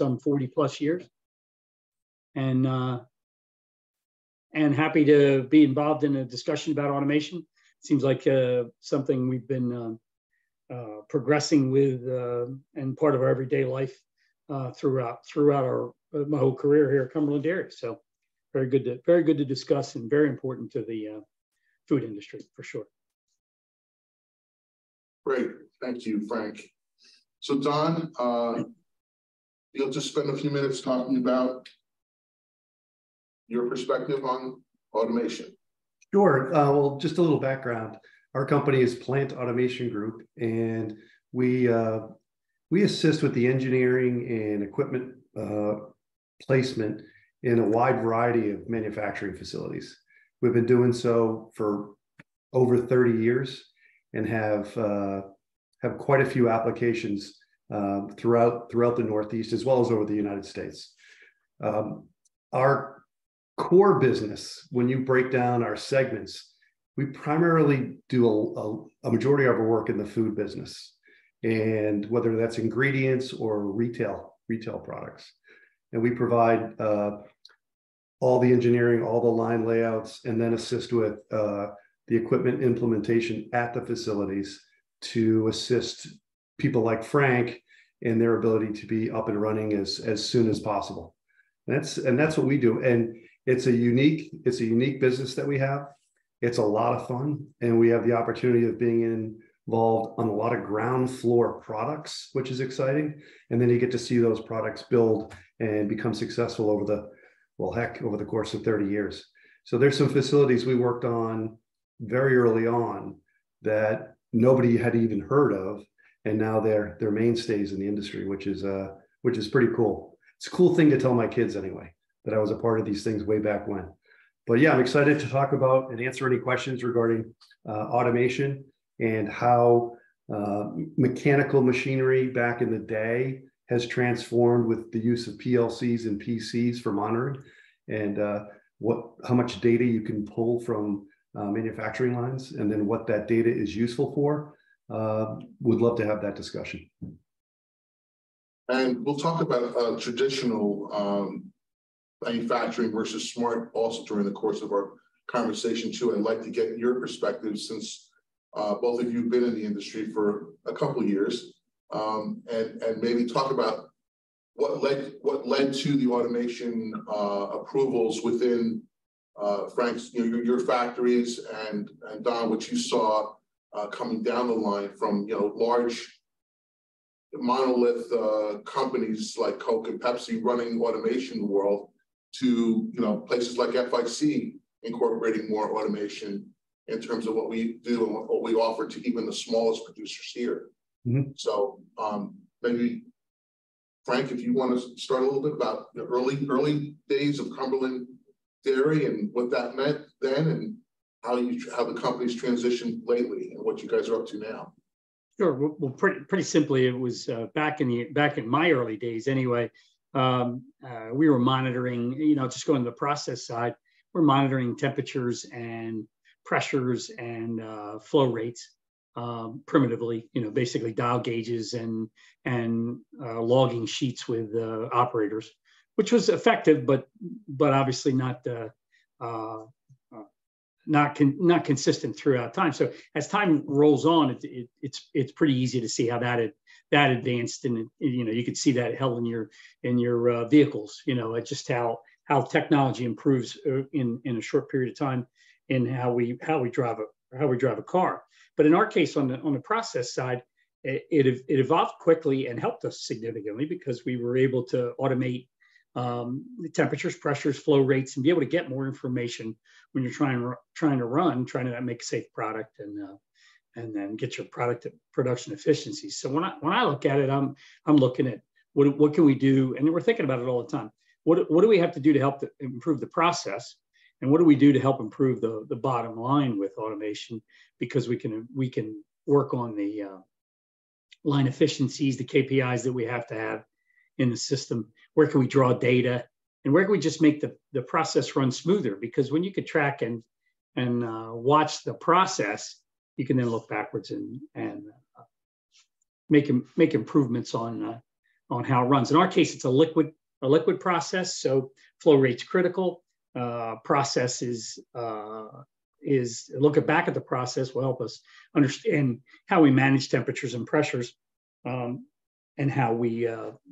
some 40 plus years, and happy to be involved in a discussion about automation. Seems like something we've been progressing with and part of our everyday life throughout my whole career here at Cumberland Dairy. So very good to discuss, and very important to the food industry for sure. Great, thank you, Frank. So Don, you'll just spend a few minutes talking about your perspective on automation. Sure. Well, just a little background. Our company is Plant Automation Group, and we assist with the engineering and equipment placement in a wide variety of manufacturing facilities. We've been doing so for over 30 years and have quite a few applications throughout the Northeast, as well as over the United States. Our core business, when you break down our segments, we primarily do a majority of our work in the food business, and whether that's ingredients or retail products. And we provide all the engineering, all the line layouts, and then assist with the equipment implementation at the facilities to assist people like Frank in their ability to be up and running as soon as possible. And that's what we do. And it's a unique business that we have. It's a lot of fun, and we have the opportunity of being involved on a lot of ground floor products, which is exciting. And then you get to see those products build and become successful over the course of 30 years. So there's some facilities we worked on very early on that nobody had even heard of, and now they're mainstays in the industry, which is pretty cool. It's a cool thing to tell my kids anyway, that I was a part of these things way back when. But yeah, I'm excited to talk about and answer any questions regarding automation and how mechanical machinery back in the day has transformed with the use of PLCs and PCs for monitoring, and how much data you can pull from manufacturing lines, and then what that data is useful for. Would love to have that discussion. And we'll talk about traditional manufacturing versus smart also during the course of our conversation too. I'd like to get your perspective, since both of you have been in the industry for a couple of years, and maybe talk about what led to the automation approvals within Frank's, your factories, and Don, what you saw coming down the line from large monolith companies like Coke and Pepsi running the automation world to places like FIC incorporating more automation in terms of what we do and what we offer to even the smallest producers here. Mm-hmm. So maybe Frank, if you want to start a little bit about the early days of Cumberland Dairy and what that meant then, and how the company's transitioned lately and what you guys are up to now. Sure. Well, pretty simply, it was back in my early days anyway. We were monitoring, just going to the process side, we're monitoring temperatures and pressures and flow rates primitively, basically dial gauges and logging sheets with operators, which was effective, but obviously not consistent throughout time. So as time rolls on, it's pretty easy to see how that advanced, and you could see that held in your vehicles. Just how technology improves in a short period of time in how we drive a car. But in our case, on the process side, it evolved quickly and helped us significantly, because we were able to automate the temperatures, pressures, flow rates, and be able to get more information when you're trying to make a safe product and then get your product production efficiency. So when I look at it, I'm looking at what can we do, and we're thinking about it all the time. What do we have to do to help improve the process, and what do we do to help improve the bottom line with automation? Because we can work on the line efficiencies, the KPIs that we have to have in the system. Where can we draw data, and where can we just make the process run smoother? Because when you can track and watch the process, you can then look backwards and make improvements on how it runs. In our case, it's a liquid process, so flow rate's critical. Process is looking back at the process will help us understand how we manage temperatures and pressures, and how we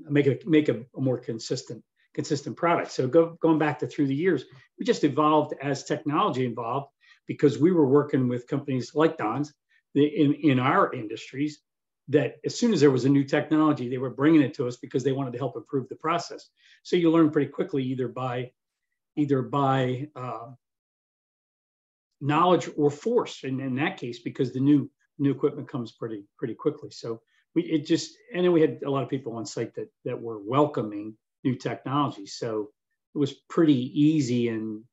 make a more consistent product. So going back to through the years, we just evolved as technology evolved, because we were working with companies like Don's in our industries, that as soon as there was a new technology, they were bringing it to us because they wanted to help improve the process. So you learn pretty quickly, either by knowledge or force, and in that case, because the new equipment comes pretty quickly. So and then we had a lot of people on site that were welcoming new technology. So it was pretty easy, and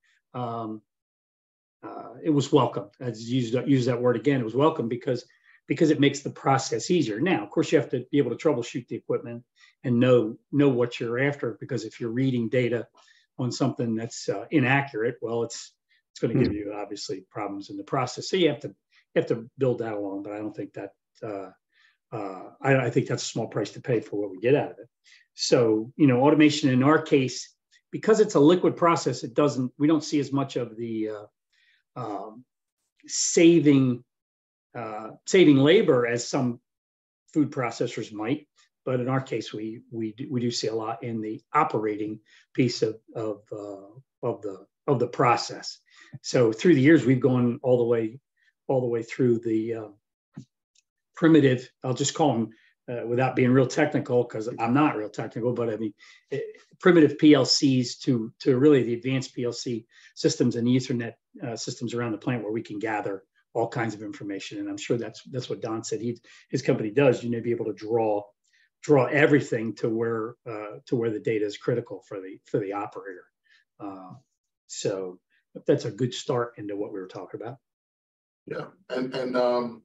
it was welcome. I use that word again. It was welcome because it makes the process easier. Now, of course, you have to be able to troubleshoot the equipment and know what you're after, because if you're reading data on something that's inaccurate, well, it's going to give you obviously problems in the process. So you have to build that along. But I don't think that I think that's a small price to pay for what we get out of it. So automation in our case, because it's a liquid process, we don't see as much of the saving labor as some food processors might. But in our case, we do see a lot in the operating piece of the process. So through the years, we've gone all the way through the primitive. I'll just call them without being real technical, because I'm not real technical. But I mean, primitive PLCs to really the advanced PLC systems and Ethernet systems around the plant, where we can gather all kinds of information. And I'm sure that's what Don said his company does. You may be able to draw everything to where the data is critical for the operator. So that's a good start into what we were talking about. Yeah, and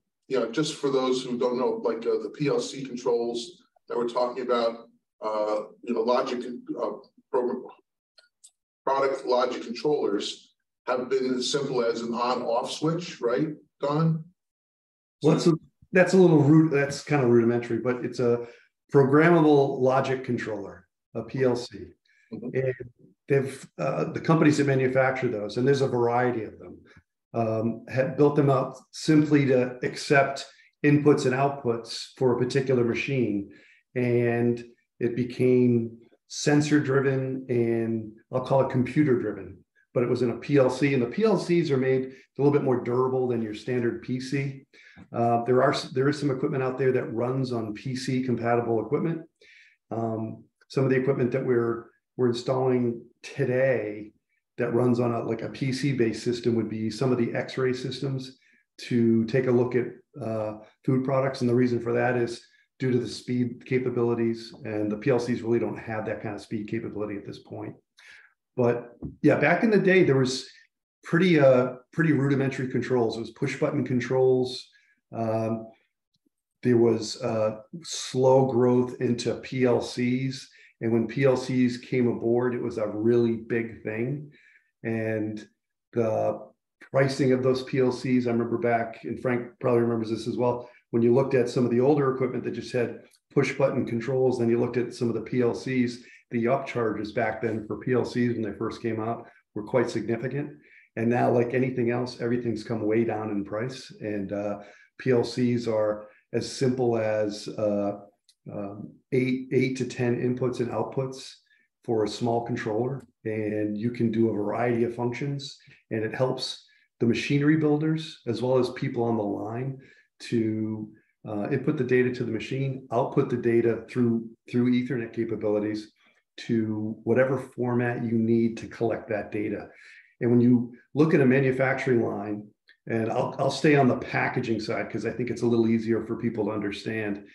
just for those who don't know, like the PLC controls that we're talking about, logic product logic controllers have been as simple as an on-off switch, right, Don? Well, that's kind of rudimentary, but it's a programmable logic controller, a PLC. Mm-hmm. And they've the companies that manufacture those, and there's a variety of them, have built them out simply to accept inputs and outputs for a particular machine, and it became sensor driven, and I'll call it computer driven. But it was in a PLC, and the PLCs are made a little bit more durable than your standard PC. There is some equipment out there that runs on PC compatible equipment. Some of the equipment that we're installing today that runs on a PC based system would be some of the X-ray systems to take a look at food products, and the reason for that is due to the speed capabilities, and the PLCs really don't have that kind of speed capability at this point. But yeah, back in the day, there was pretty rudimentary controls. It was push button controls. There was slow growth into PLCs. And when PLCs came aboard, it was a really big thing. And the pricing of those PLCs, I remember back, and Frank probably remembers this as well, when you looked at some of the older equipment that just had push button controls, then you looked at some of the PLCs, the upcharges back then for PLCs when they first came out were quite significant. And now, like anything else, everything's come way down in price. And PLCs are as simple as 8 to 10 inputs and outputs for a small controller. And you can do a variety of functions. And it helps the machinery builders as well as people on the line to input the data to the machine, output the data through Ethernet capabilities to whatever format you need to collect that data. And when you look at a manufacturing line, and I'll stay on the packaging side because I think it's a little easier for people to understand,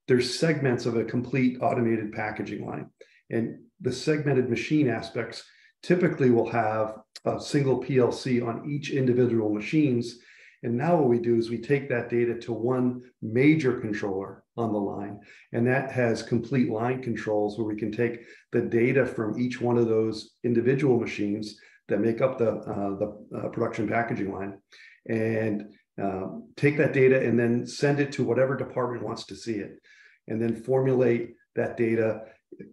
there's segments of a complete automated packaging line. And the segmented machine aspects typically will have a single PLC on each individual machines. And now what we do is we take that data to one major controller on the line, and that has complete line controls where we can take the data from each one of those individual machines that make up the production packaging line, and take that data and then send it to whatever department wants to see it, and then formulate that data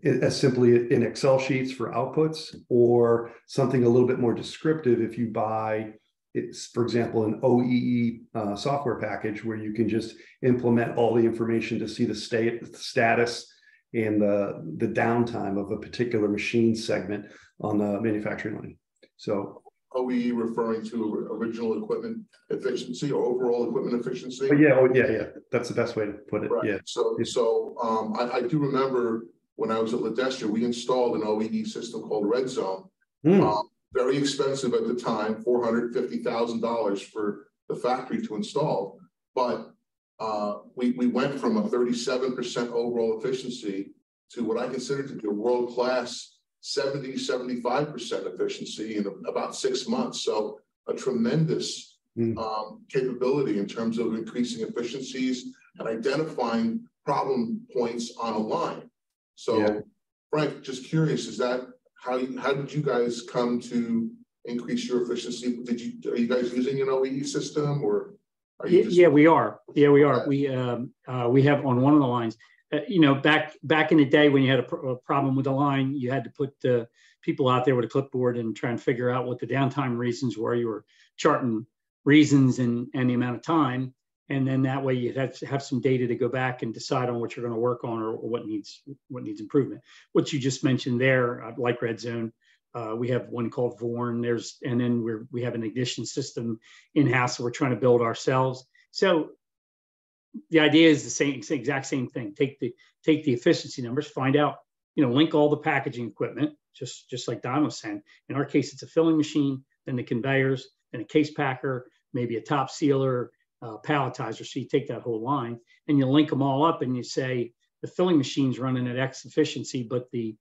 as simply in Excel sheets for outputs, or something a little bit more descriptive if you buy, it's, for example, an OEE software package where you can just implement all the information to see the status and the downtime of a particular machine segment on the manufacturing line. So OEE referring to original equipment efficiency or overall equipment efficiency? Yeah. That's the best way to put it. Right. Yeah. I do remember when I was at Ledestra, we installed an OEE system called Red Zone. Very expensive at the time, $450,000 for the factory to install. But we went from a 37% overall efficiency to what I consider to be a world-class 70-75% efficiency in about 6 months. So a tremendous capability in terms of increasing efficiencies and identifying problem points on a line. So Frank, just curious, is that how did you guys come to increase your efficiency? Are you guys using an OEE system, or are you just... Yeah, we are. Yeah, we are. We have on one of the lines. Back in the day when you had a problem with a line, you had to put people out there with a clipboard and try and figure out what the downtime reasons were. You were charting reasons and the amount of time, and then that way you have some data to go back and decide on what you're going to work on or what needs improvement. What you just mentioned there, like Red Zone, we have one called Vorn. And then we have an ignition system in-house that we're trying to build ourselves. So the idea is the exact same thing. Take the efficiency numbers, find out, link all the packaging equipment, just like Don was saying. In our case, it's a filling machine, then the conveyors, then a case packer, maybe a top sealer, palletizer. So you take that whole line and you link them all up and you say the filling machine's running at X efficiency, but the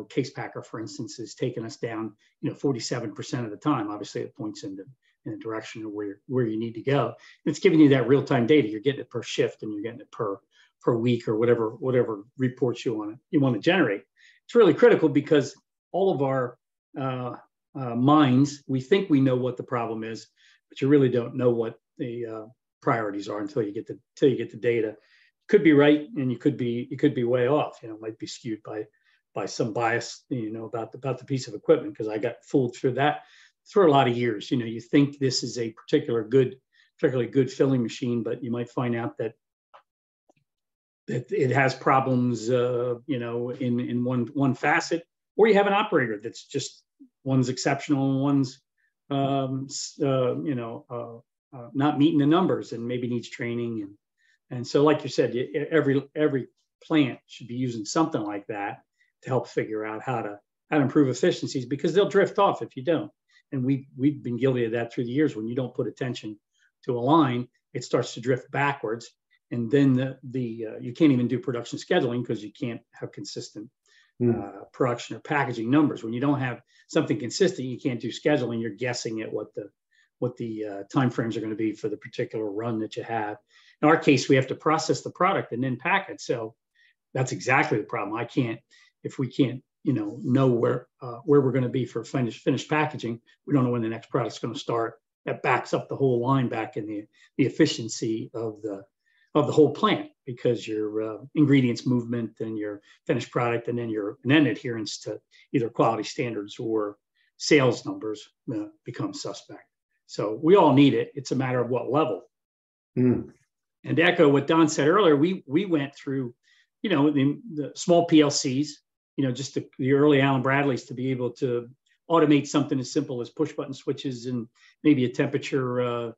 case packer, for instance, is taking us down 47% of the time. Obviously, it points in the direction of where you need to go. And it's giving you that real-time data. You're getting it per shift and you're getting it per week or whatever reports you want to generate. It's really critical because all of our minds, we think we know what the problem is, but you really don't know what the priorities are until you get the data. Could be right, and you could be way off. It might be skewed by some bias, about the piece of equipment, because I got fooled through that for a lot of years. You think this is a particularly good filling machine, but you might find out that it has problems, in one facet, or you have an operator that's just one's exceptional and one's, not meeting the numbers and maybe needs training. And so, like you said, every plant should be using something like that to help figure out how to improve efficiencies, because they'll drift off if you don't. And we've been guilty of that through the years. When you don't put attention to a line, it starts to drift backwards, and then you can't even do production scheduling because you can't have consistent production or packaging numbers. When you don't have something consistent, you can't do scheduling. You're guessing at what the time frames are going to be for the particular run that you have. In our case, we have to process the product and then pack it. So that's exactly the problem. If we can't know where we're going to be for finished packaging, we don't know when the next product's going to start. That backs up the whole line back in the efficiency of the whole plant, because your ingredients movement and your finished product and then adherence to either quality standards or sales numbers become suspect. So we all need it. It's a matter of what level. And to echo what Don said earlier, we went through, the small PLCs, just the early Allen Bradleys, to be able to automate something as simple as push button switches and maybe a temperature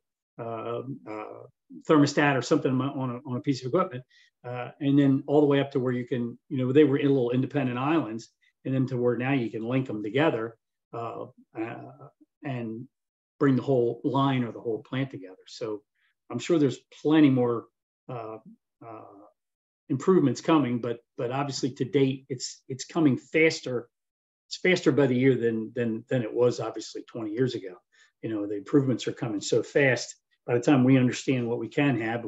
thermostat or something on a piece of equipment. And then all the way up to where you can, they were in little independent islands, and then to where now you can link them together and bring the whole line or the whole plant together. So I'm sure there's plenty more improvements coming, but obviously to date, it's coming faster. It's faster by the year than it was obviously 20 years ago. The improvements are coming so fast. By the time we understand what we can have,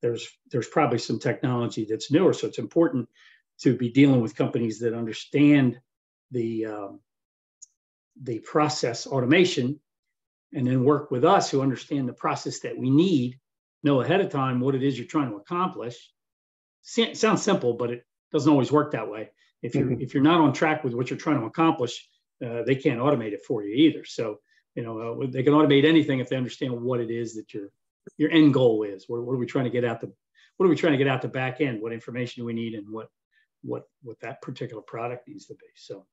there's probably some technology that's newer. So it's important to be dealing with companies that understand the process automation, and then work with us who understand the process that we need, know ahead of time what it is you're trying to accomplish. Sounds simple, but doesn't always work that way. If you're not on track with what you're trying to accomplish, they can't automate it for you either. So, they can automate anything if they understand what it is that your end goal is. What are we trying to get out the back end? What information do we need, and what that particular product needs to be. So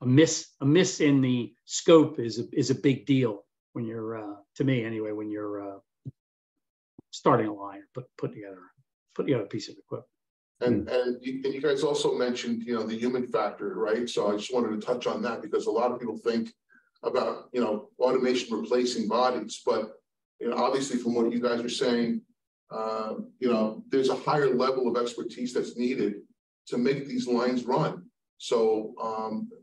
a miss in the scope is a big deal when you're to me anyway, when you're starting a line or put together a piece of equipment. And you guys also mentioned, the human factor, right? So I just wanted to touch on that, because a lot of people think about, automation replacing bodies, but, obviously from what you guys are saying, there's a higher level of expertise that's needed to make these lines run. So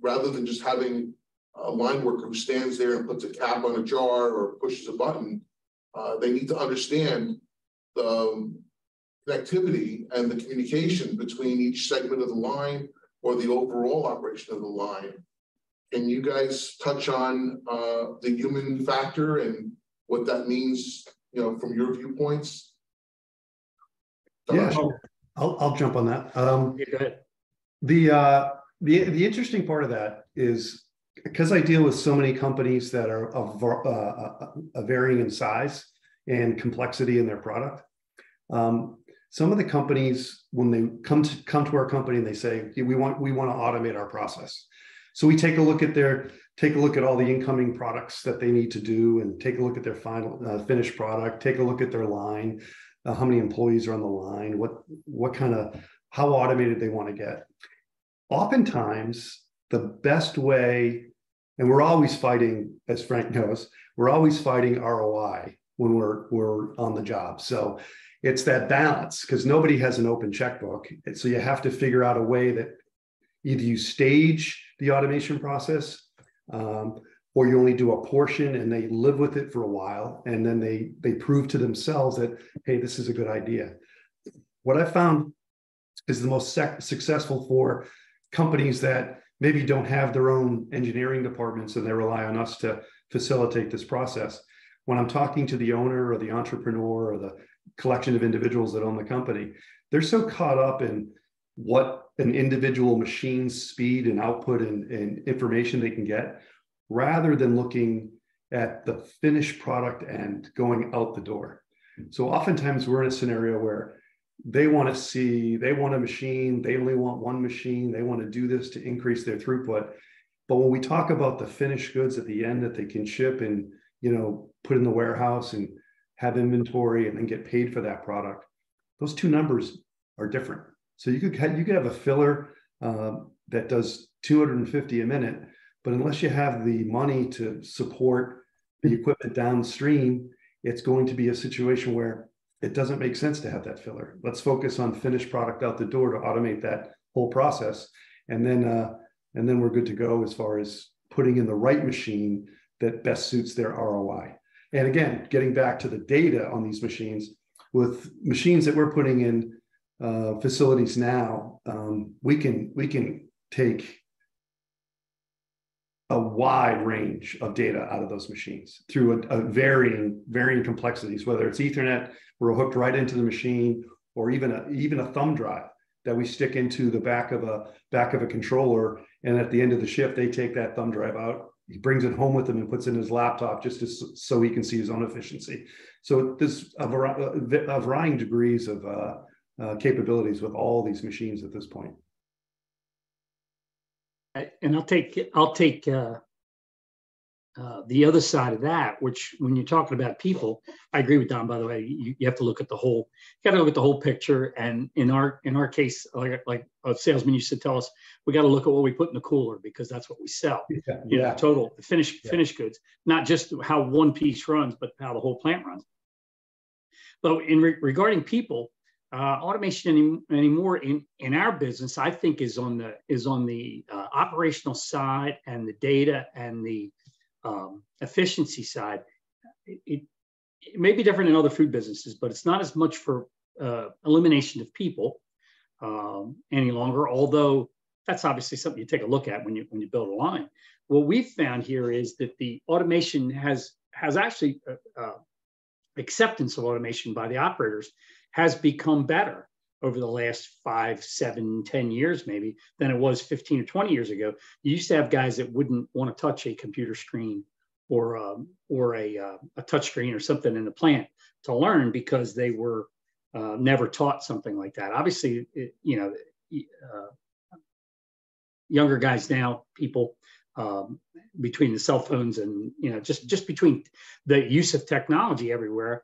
rather than just having a line worker who stands there and puts a cap on a jar or pushes a button, they need to understand the connectivity and the communication between each segment of the line or the overall operation of the line. Can you guys touch on the human factor and what that means, from your viewpoints? Yeah, sure. I'll jump on that. Go ahead. The interesting part of that is, because I deal with so many companies that are of varying in size and complexity in their product. Some of the companies, when they come to our company and they say, we want to automate our process. So we take a look at all the incoming products that they need to do, and take a look at their final finished product, take a look at their line, how many employees are on the line, how automated they want to get. Oftentimes, the best way, and we're always fighting, as Frank knows, we're always fighting ROI when we're on the job. So it's that balance, because nobody has an open checkbook. And so you have to figure out a way that either you stage the automation process, or you only do a portion and they live with it for a while, and then they prove to themselves that, hey, this is a good idea. What I found is the most successful for companies that maybe don't have their own engineering departments and they rely on us to facilitate this process. When I'm talking to the owner or the entrepreneur or the collection of individuals that own the company, they're so caught up in what an individual machine's speed and output and information they can get, rather than looking at the finished product and going out the door. So oftentimes we're in a scenario where they want a machine, they only want one machine, they want to do this to increase their throughput. But when we talk about the finished goods at the end that they can ship and, put in the warehouse and have inventory and then get paid for that product, those two numbers are different. So you could have a filler that does 250 a minute, but unless you have the money to support the equipment downstream, it's going to be a situation where it doesn't make sense to have that filler. Let's focus on finished product out the door to automate that whole process, and then we're good to go as far as putting in the right machine that best suits their ROI. And again, getting back to the data on these machines, with machines that we're putting in facilities now, we can take a wide range of data out of those machines through a varying complexities, whether it's Ethernet, we're hooked right into the machine, or even a thumb drive that we stick into the back of a controller. And at the end of the shift, they take that thumb drive out. He brings it home with him and puts it in his laptop so he can see his own efficiency. So there's a varying degrees of capabilities with all these machines at this point. And I'll take the other side of that, which when you're talking about people, I agree with Don, by the way. You have to look at the whole, picture. And in our case, like a salesman used to tell us, we got to look at what we put in the cooler, because that's what we sell. Total finished goods, not just how one piece runs, but how the whole plant runs. But regarding people, automation anymore in our business, I think is on the operational side and the data and the efficiency side. It may be different in other food businesses, but it's not as much for elimination of people any longer, although that's obviously something you take a look at when you build a line. What we've found here is that the automation has actually acceptance of automation by the operators has become better over the last 5, 7, 10 years, maybe, than it was 15 or 20 years ago. You used to have guys that wouldn't want to touch a computer screen or a touch screen or something in the plant to learn because they were never taught something like that. Obviously, younger guys now, people, between the cell phones and just between the use of technology everywhere,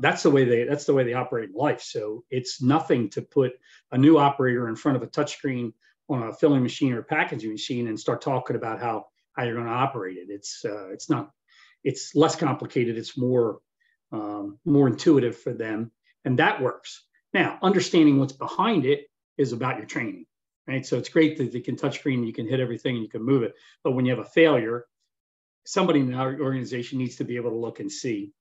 that's the way they operate in life. So it's nothing to put a new operator in front of a touchscreen on a filling machine or a packaging machine and start talking about how you're going to operate it. It's less complicated. It's more intuitive for them, and that works. Now, understanding what's behind it is about your training, right? So it's great that you can touch screen, you can hit everything, and you can move it. But when you have a failure, somebody in our organization needs to be able to look and see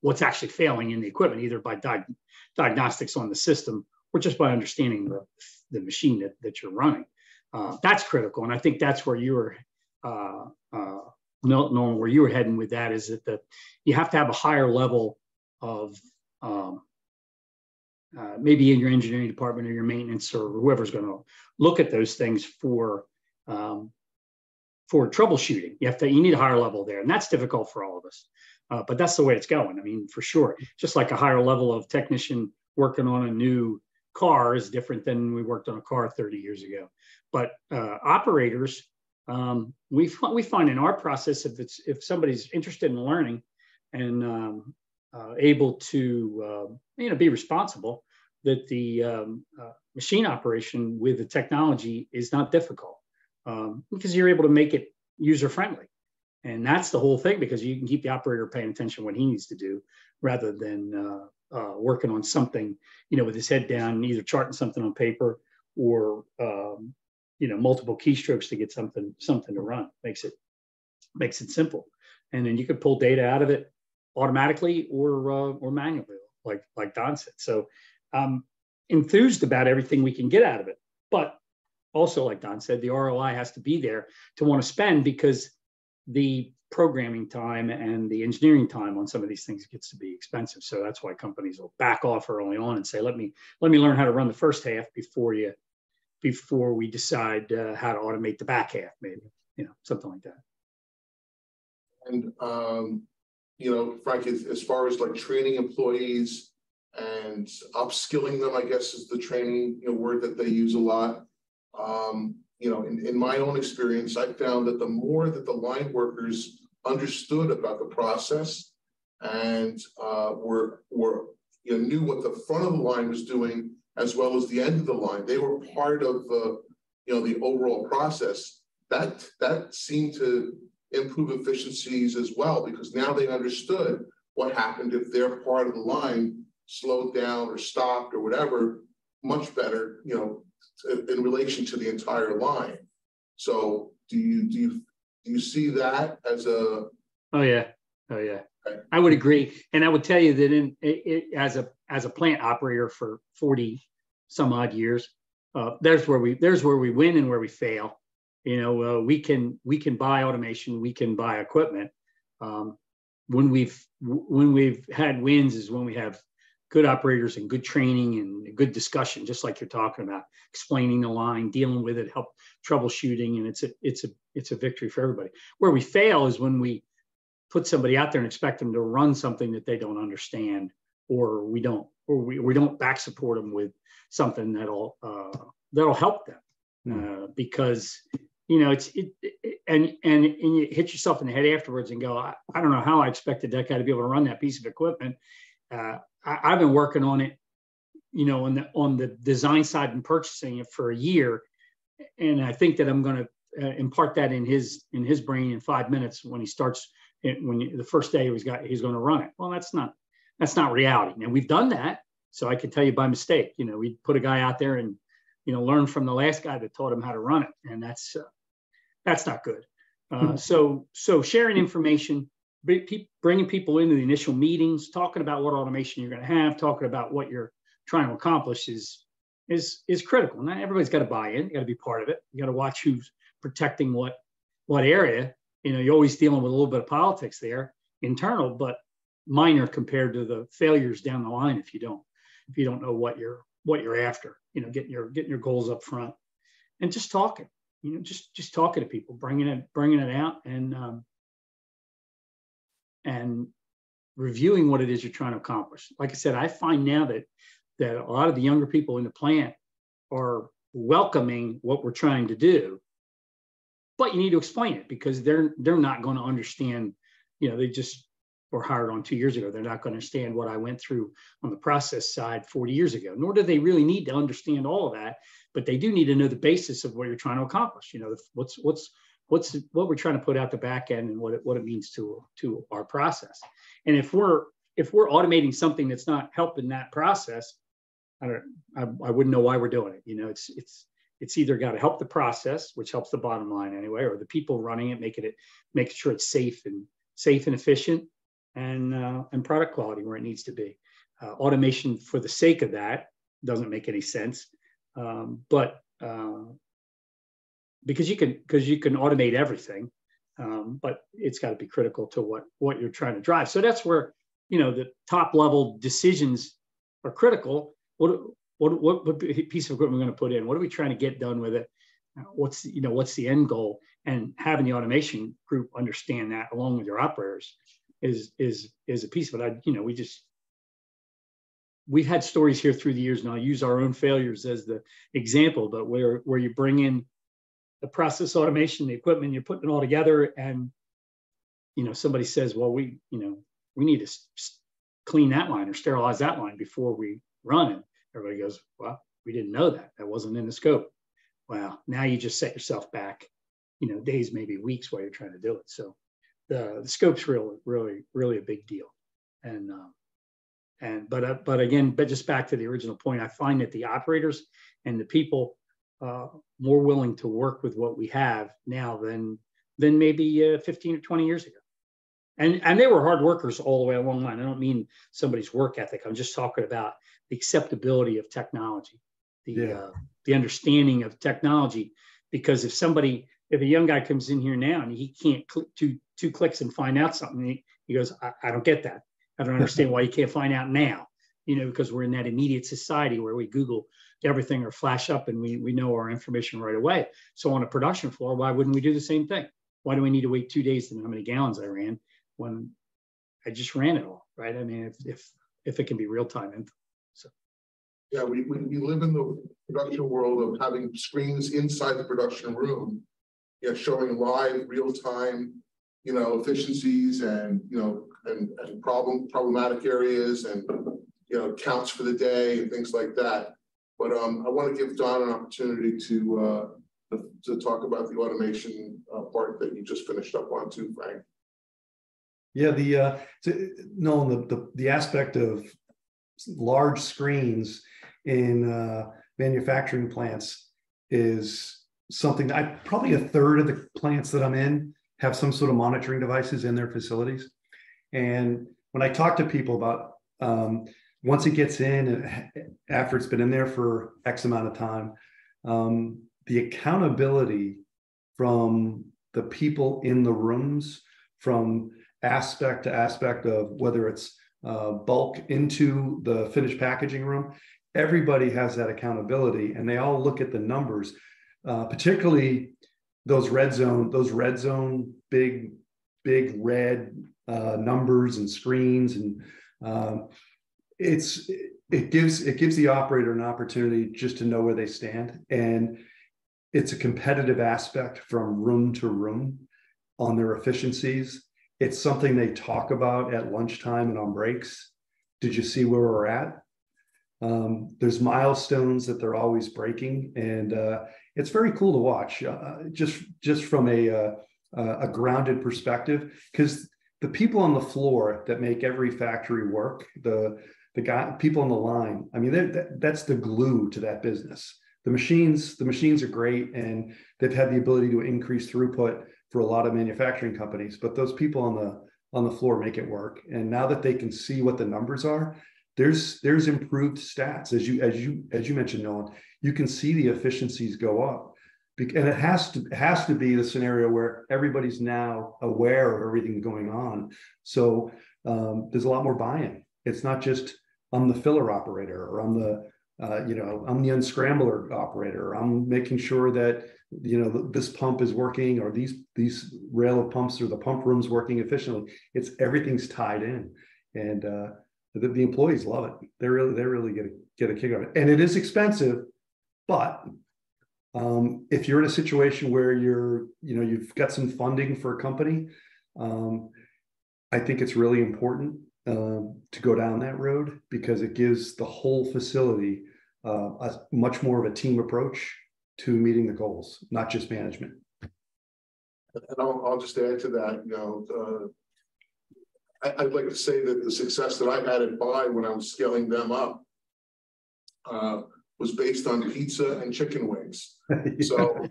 what's actually failing in the equipment, either by diagnostics on the system or just by understanding the machine that you're running. That's critical, and I think that's where you were, knowing where you were heading with that, is that you have to have a higher level of maybe in your engineering department or your maintenance or whoever's going to look at those things for troubleshooting. You need a higher level there, and that's difficult for all of us. But that's the way it's going. I mean, for sure. Just like a higher level of technician working on a new car is different than we worked on a car 30 years ago. But operators, we find in our process, if somebody's interested in learning and able to be responsible, that the machine operation with the technology is not difficult, because you're able to make it user friendly. And that's the whole thing, because you can keep the operator paying attention what he needs to do rather than working on something, with his head down, either charting something on paper or, multiple keystrokes to get something to run. Makes it simple. And then you can pull data out of it automatically or manually, like Don said. So I'm enthused about everything we can get out of it. But also, like Don said, the ROI has to be there to want to spend, because the programming time and the engineering time on some of these things gets to be expensive. So that's why companies will back off early on and say, let me learn how to run the first half before we decide how to automate the back half, maybe, something like that. And, Frank, as far as like training employees and upskilling them, I guess is the training word that they use a lot. In my own experience, I found that the more that the line workers understood about the process and knew what the front of the line was doing as well as the end of the line, they were part of the overall process. That seemed to improve efficiencies as well, because now they understood what happened if their part of the line slowed down or stopped or whatever, much better, in relation to the entire line. So do you see that as a? Oh yeah. Okay. I would agree, and I would tell you that as a plant operator for 40 some odd years, there's where we win and where we fail. We can buy automation, we can buy equipment. When we've had wins is when we have good operators and good training and good discussion, just like you're talking about, explaining the line, dealing with it, help troubleshooting, and it's a victory for everybody. Where we fail is when we put somebody out there and expect them to run something that they don't understand, or we don't back support them with something that'll help them, because and you hit yourself in the head afterwards and go, I don't know how I expected that guy to be able to run that piece of equipment. I've been working on it, on the design side and purchasing it for a year, and I think that I'm going to impart that in his brain in 5 minutes when he starts. The first day he's going to run it. Well, that's not reality. Now, we've done that, so I can tell you by mistake. We put a guy out there and learn from the last guy that taught him how to run it, and that's not good. So sharing information, bringing people into the initial meetings, talking about what automation you're going to have, talking about what you're trying to accomplish is critical. Not everybody's got to buy in. You got to be part of it. You got to watch who's protecting what area. You're always dealing with a little bit of politics there, internal, but minor compared to the failures down the line if you don't know what what you're after, getting your goals up front, and just talking, just talking to people, bringing it out, and reviewing what it is you're trying to accomplish. Like I said, I find now that a lot of the younger people in the plant are welcoming what we're trying to do, but you need to explain it, because they're not going to understand. They just were hired on 2 years ago. They're not going to understand what I went through on the process side 40 years ago, nor do they really need to understand all of that, but they do need to know the basis of what you're trying to accomplish. What we're trying to put out the back end, and what it means to our process. And if we're automating something that's not helping that process, I wouldn't know why we're doing it. It's either got to help the process, which helps the bottom line anyway, or the people running it, making sure it's safe and efficient, and product quality where it needs to be. Automation for the sake of that doesn't make any sense, but because you can automate everything, but it's got to be critical to what you're trying to drive. So that's where the top level decisions are critical. What piece of equipment we're going to put in? What are we trying to get done with it? What's the end goal? And having the automation group understand that, along with your operators, is a piece of it. We've had stories here through the years, and I'll use our own failures as the example, but where you bring in the process automation, the equipment, you're putting it all together, and somebody says, well, we need to clean that line or sterilize that line before we run it. Everybody goes, well, we didn't know that. That wasn't in the scope. Well, now you just set yourself back, days, maybe weeks, while you're trying to do it. So the scope's really a big deal. But again, just back to the original point, I find that the operators and the people more willing to work with what we have now than maybe 15 or 20 years ago. And they were hard workers all the way along the line. I don't mean somebody's work ethic. I'm just talking about the acceptability of technology, the understanding of technology. Because if a young guy comes in here now and he can't click two clicks and find out something, he goes, I don't get that. I don't understand why you can't find out now, because we're in that immediate society where we Google everything or flash up and we know our information right away. So on a production floor, why wouldn't we do the same thing? Why do we need to wait 2 days to know how many gallons I ran when I just ran it all, right? I mean, if it can be real time info. So. Yeah, we live in the production world of having screens inside the production room, showing live, real time, efficiencies and problematic areas and counts for the day and things like that. But I want to give Don an opportunity to talk about the automation part that you just finished up on too, Frank. Yeah, the aspect of large screens in manufacturing plants is something that probably a third of the plants that I'm in have some sort of monitoring devices in their facilities. And when I talk to people about once it gets in and after it's been in there for X amount of time, the accountability from the people in the rooms, from aspect to aspect of whether it's bulk into the finished packaging room, everybody has that accountability, and they all look at the numbers, particularly those red zone big red numbers and screens, and it gives the operator an opportunity just to know where they stand, and it's a competitive aspect from room to room on their efficiencies. It's something they talk about at lunchtime and on breaks. Did you see where we're at? There's milestones that they're always breaking, and it's very cool to watch, just from a grounded perspective, because the people on the floor that make every factory work, the people on the line, I mean, that's the glue to that business. The machines are great, and they've had the ability to increase throughput for a lot of manufacturing companies, but those people on the floor make it work. And now that they can see what the numbers are, there's improved stats. As you mentioned, Nolan, you can see the efficiencies go up, and it has to be the scenario where everybody's now aware of everything going on. So there's a lot more buy-in. It's not just I'm the filler operator, or I'm I'm the unscrambler operator. I'm making sure that, this pump is working, or these rail of pumps or the pump room's working efficiently. Everything's tied in, and the employees love it. They really get a kick out of it, and it is expensive, but if you're in a situation where you've got some funding for a company, I think it's really important to go down that road, because it gives the whole facility a much more of a team approach to meeting the goals, not just management. And I'll just add to that, I'd like to say that the success that I had at Buy when I was scaling them up was based on pizza and chicken wings. Yeah. So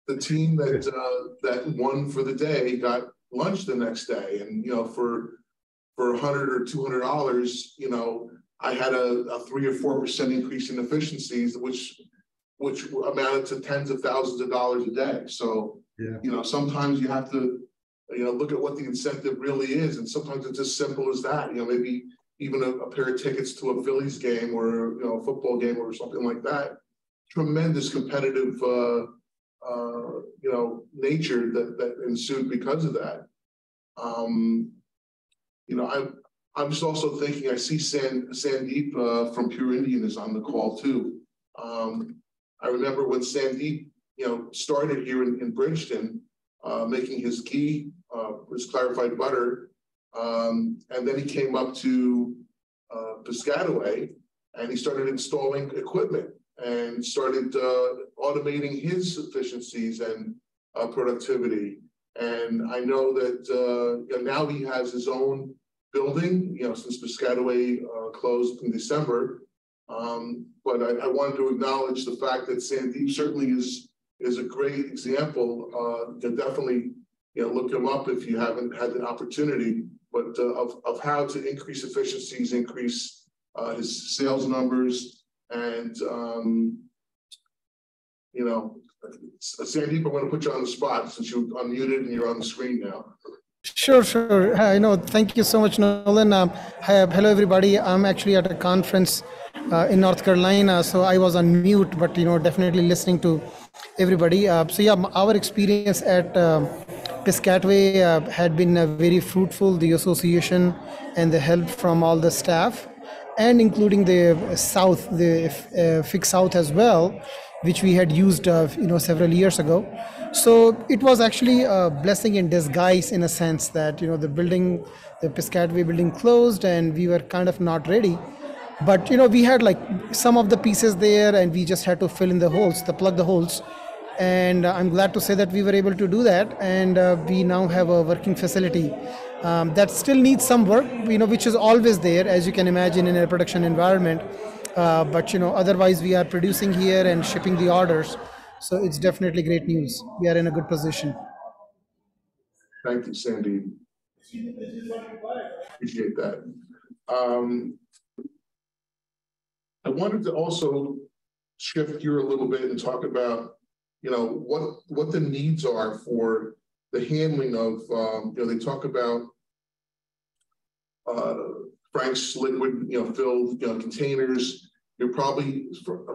the team that won for the day got lunch the next day, and for $100 or $200, I had a 3 or 4% increase in efficiencies, which amounted to tens of thousands of dollars a day. So yeah. Sometimes you have to look at what the incentive really is, and sometimes it's as simple as that. Maybe even a pair of tickets to a Phillies game or a football game or something like that. Tremendous competitive nature that ensued because of that. I'm just also thinking, I see Sandeep from Pure Indian is on the call too. I remember when Sandeep, started here in Bridgeton, making his ghee, his clarified butter, and then he came up to Piscataway, and he started installing equipment and started automating his efficiencies and productivity. And I know that now he has his own building, since Piscataway closed in December. But I wanted to acknowledge the fact that Sandeep certainly is a great example. Definitely, look him up if you haven't had the opportunity, but of how to increase efficiencies, increase his sales numbers, and Sandeep, I'm going to put you on the spot since you unmuted and you're on the screen now. Sure. Thank you so much, Nolan. Hello, everybody. I'm actually at a conference in North Carolina, so I was on mute, but definitely listening to everybody. Our experience at Piscataway had been very fruitful. The association and the help from all the staff, and including the South, the Fix South as well, which we had used several years ago. So it was actually a blessing in disguise, in a sense that the Piscataway building closed and we were kind of not ready. But we had like some of the pieces there, and we just had to fill in the holes, plug the holes. And I'm glad to say that we were able to do that, and we now have a working facility that still needs some work, which is always there, as you can imagine, in a production environment. But otherwise we are producing here and shipping the orders, so it's definitely great news. We are in a good position. Thank you, Sandy. Appreciate that. I wanted to also shift gear a little bit and talk about what the needs are for the handling of they talk about Frank's liquid filled containers. You're probably,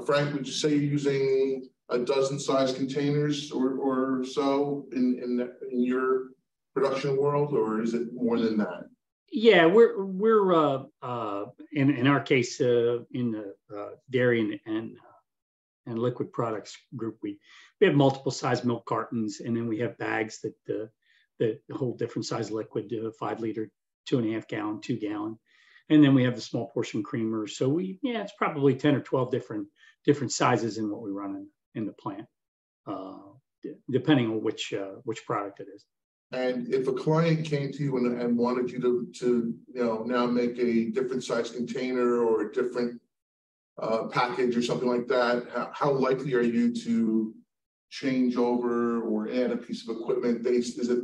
Frank, would you say you're using a dozen size containers or so in your production world, or is it more than that? Yeah, we're in our case in the dairy and liquid products group, we have multiple size milk cartons, and then we have bags that hold different size liquid, 5 liter, 2.5 gallon, 2 gallon. And then we have the small portion creamers. So it's probably 10 or 12 different sizes in what we run in the plant, depending on which product it is. And if a client came to you and wanted you to now make a different size container or a different package or something like that, how likely are you to change over or add a piece of equipment? Is it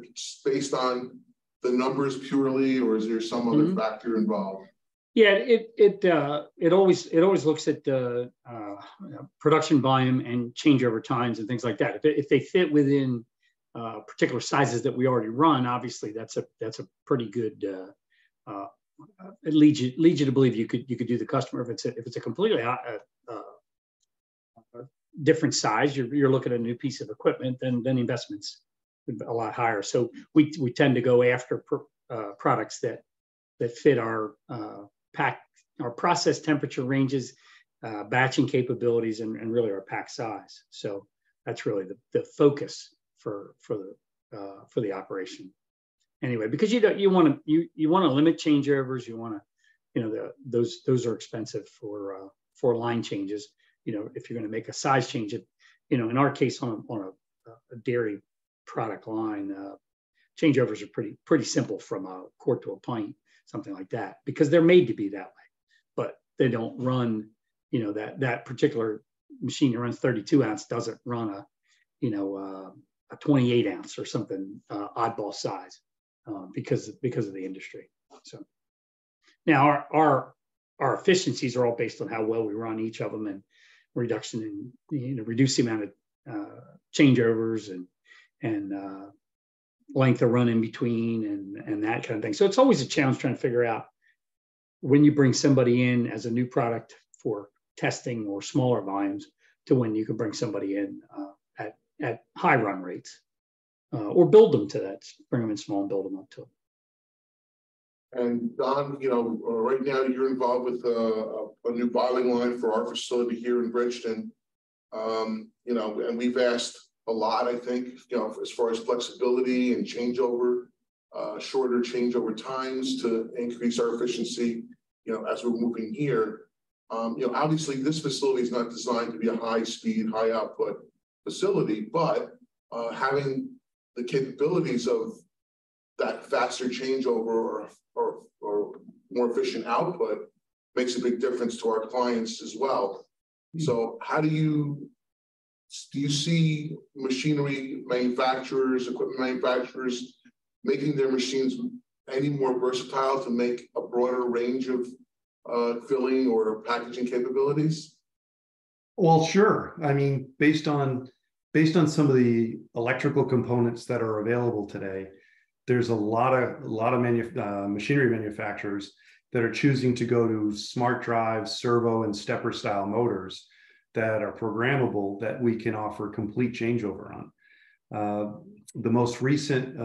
based on the numbers purely, or is there some other factor involved? Yeah, it always looks at the production volume and changeover times and things like that. If they fit within particular sizes that we already run, obviously that's a pretty good it leads you to believe you could do the customer. If it's a completely different size, you're looking at a new piece of equipment, then investments a lot higher. So we tend to go after products that fit our process temperature ranges, batching capabilities, and really our pack size. So that's really the focus for the operation. Anyway, because you want to limit changeovers, you want to, those are expensive for line changes. If you're going to make a size change, in our case on a dairy product line, changeovers are pretty simple from a quart to a pint, something like that, because they're made to be that way. But they don't run, that particular machine that runs 32 ounce doesn't run a 28 ounce or something oddball size because of the industry. So now our efficiencies are all based on how well we run each of them, and reduction in reduce the amount of changeovers and length of run in between and that kind of thing. So it's always a challenge trying to figure out when you bring somebody in as a new product for testing or smaller volumes to when you can bring somebody in at high run rates or build them to that, bring them in small and build them up to it. And Don, right now you're involved with a new bottling line for our facility here in Bridgeton. And we've asked a lot, I think, as far as flexibility and changeover, shorter changeover times to increase our efficiency, as we're moving here. Obviously this facility is not designed to be a high speed, high output facility, but having the capabilities of that faster changeover or more efficient output makes a big difference to our clients as well. So how do you see machinery manufacturers, equipment manufacturers making their machines any more versatile to make a broader range of filling or packaging capabilities? Well, sure. I mean, based on some of the electrical components that are available today, there's a lot of machinery manufacturers that are choosing to go to smart drive, servo, and stepper style motors that are programmable that we can offer complete changeover on. The most recent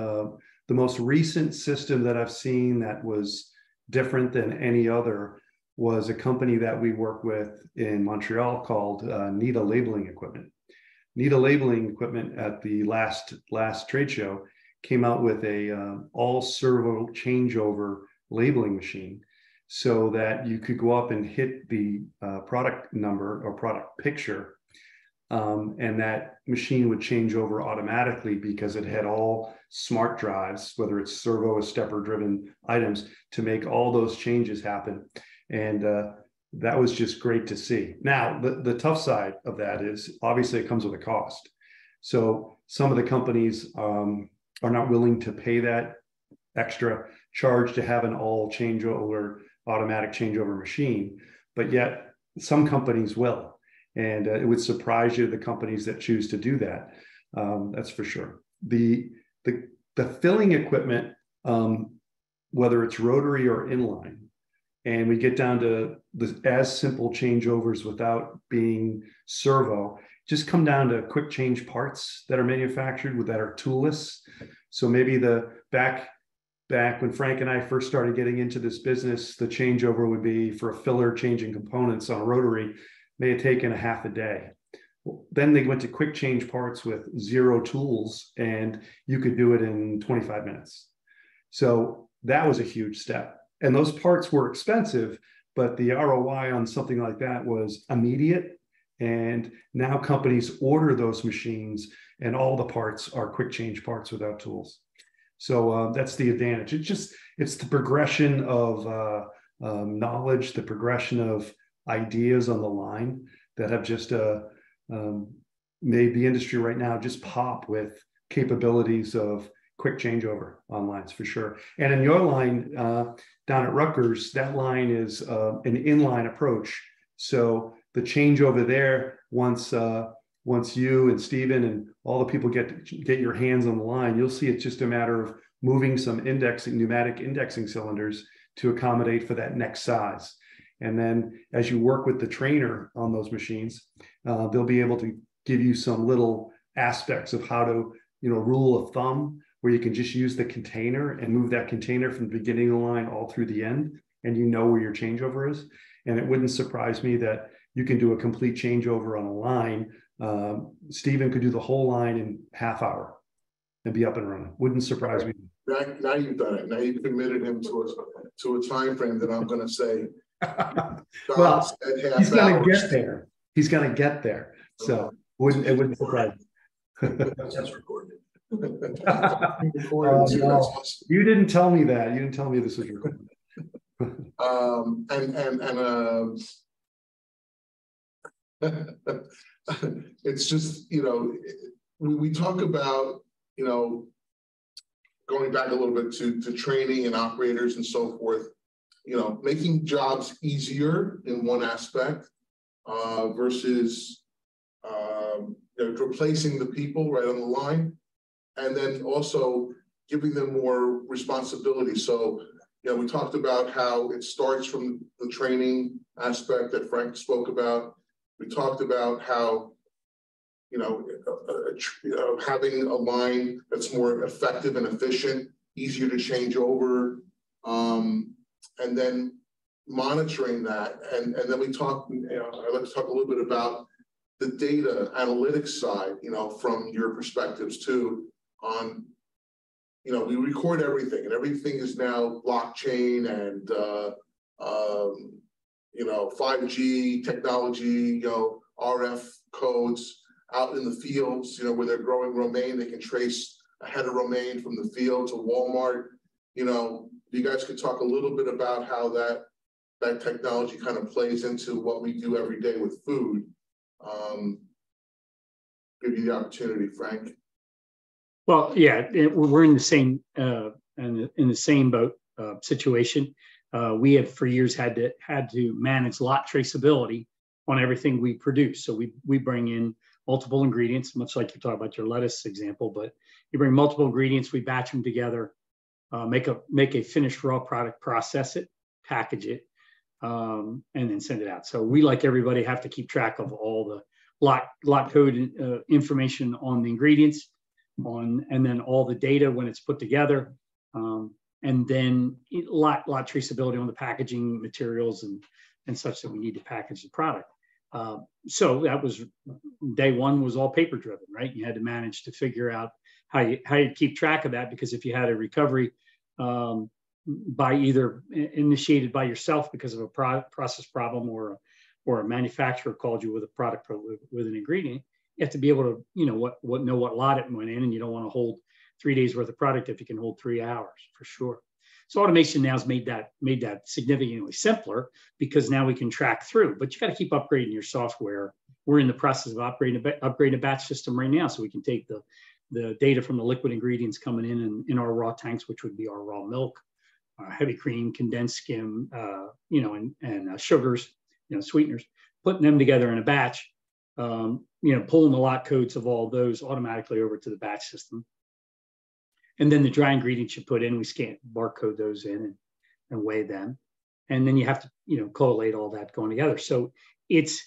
system that I've seen that was different than any other was a company that we work with in Montreal called Nita Labeling Equipment. Nita Labeling Equipment at the last trade show came out with a all servo changeover labeling machine, so that you could go up and hit the product number or product picture, and that machine would change over automatically because it had all smart drives, whether it's servo or stepper driven items, to make all those changes happen. And that was just great to see. Now, the tough side of that is obviously it comes with a cost. So some of the companies are not willing to pay that extra charge to have an all changeover, automatic changeover machine, but yet some companies will. And it would surprise you, the companies that choose to do that. That's for sure. The filling equipment, whether it's rotary or inline, and we get down to as simple changeovers without being servo, just come down to quick change parts that are manufactured that are toolless. So maybe back when Frank and I first started getting into this business, the changeover would be for a filler changing components on a rotary, may have taken a half a day. Then they went to quick change parts with zero tools, and you could do it in 25 minutes. So that was a huge step. And those parts were expensive, but the ROI on something like that was immediate. And now companies order those machines and all the parts are quick change parts without tools. So that's the advantage. It's the progression of knowledge, the progression of ideas on the line that have just made the industry right now just pop with capabilities of quick changeover on lines for sure. And in your line down at Rutgers, that line is an inline approach. So the changeover there, once you and Stephen and all the people get your hands on the line, you'll see it's just a matter of moving some pneumatic indexing cylinders to accommodate for that next size. And then as you work with the trainer on those machines, they'll be able to give you some little aspects of how to, rule of thumb, where you can just use the container and move that container from the beginning of the line all through the end, and you know where your changeover is. And it wouldn't surprise me that you can do a complete changeover on a line. Stephen could do the whole line in half hour and be up and running. Wouldn't surprise me. Now you've done it. Now you've committed him to a time frame that I'm going to say. Well, he's going to get there. He's going to get there. So it wouldn't surprise me. That's recorded. No. You didn't tell me that. You didn't tell me this was recorded. It's just, we talk about, going back a little bit to training and operators and so forth, making jobs easier in one aspect versus replacing the people right on the line, and then also giving them more responsibility. So, we talked about how it starts from the training aspect that Frank spoke about. We talked about how, having a line that's more effective and efficient, easier to change over, and then monitoring that. And then we talked, I'd like to talk a little bit about the data analytics side, from your perspectives too, on, we record everything, and everything is now blockchain and, 5G technology, RF codes out in the fields, where they're growing romaine, they can trace a head of romaine from the field to Walmart. You guys could talk a little bit about how that technology kind of plays into what we do every day with food. Give you the opportunity, Frank. Well, yeah, we're in the same in the same boat situation. We have for years had to manage lot traceability on everything we produce. So we bring in multiple ingredients, much like you talk about your lettuce example, but you bring multiple ingredients, we batch them together, make a finished raw product, process it, package it, and then send it out. So we, like everybody, have to keep track of all the lot code information on the ingredients, and then all the data when it's put together, and then lot traceability on the packaging materials and such that we need to package the product. So that was day one, was all paper driven, right? You had to manage to figure out how you keep track of that, because if you had a recovery by either initiated by yourself because of a process problem, or a manufacturer called you with a product with an ingredient, you have to be able to know what lot it went in, and you don't want to hold 3 days worth of product if you can hold 3 hours, for sure. So automation now has made that significantly simpler, because now we can track through. But you got to keep upgrading your software. We're in the process of upgrading a batch system right now, so we can take the data from the liquid ingredients coming in our raw tanks, which would be our raw milk, heavy cream, condensed skim, and sugars, sweeteners, putting them together in a batch, pulling the lot codes of all those automatically over to the batch system. And then the dry ingredients you put in, we scan, barcode those in and weigh them. And then you have to, collate all that going together. So it's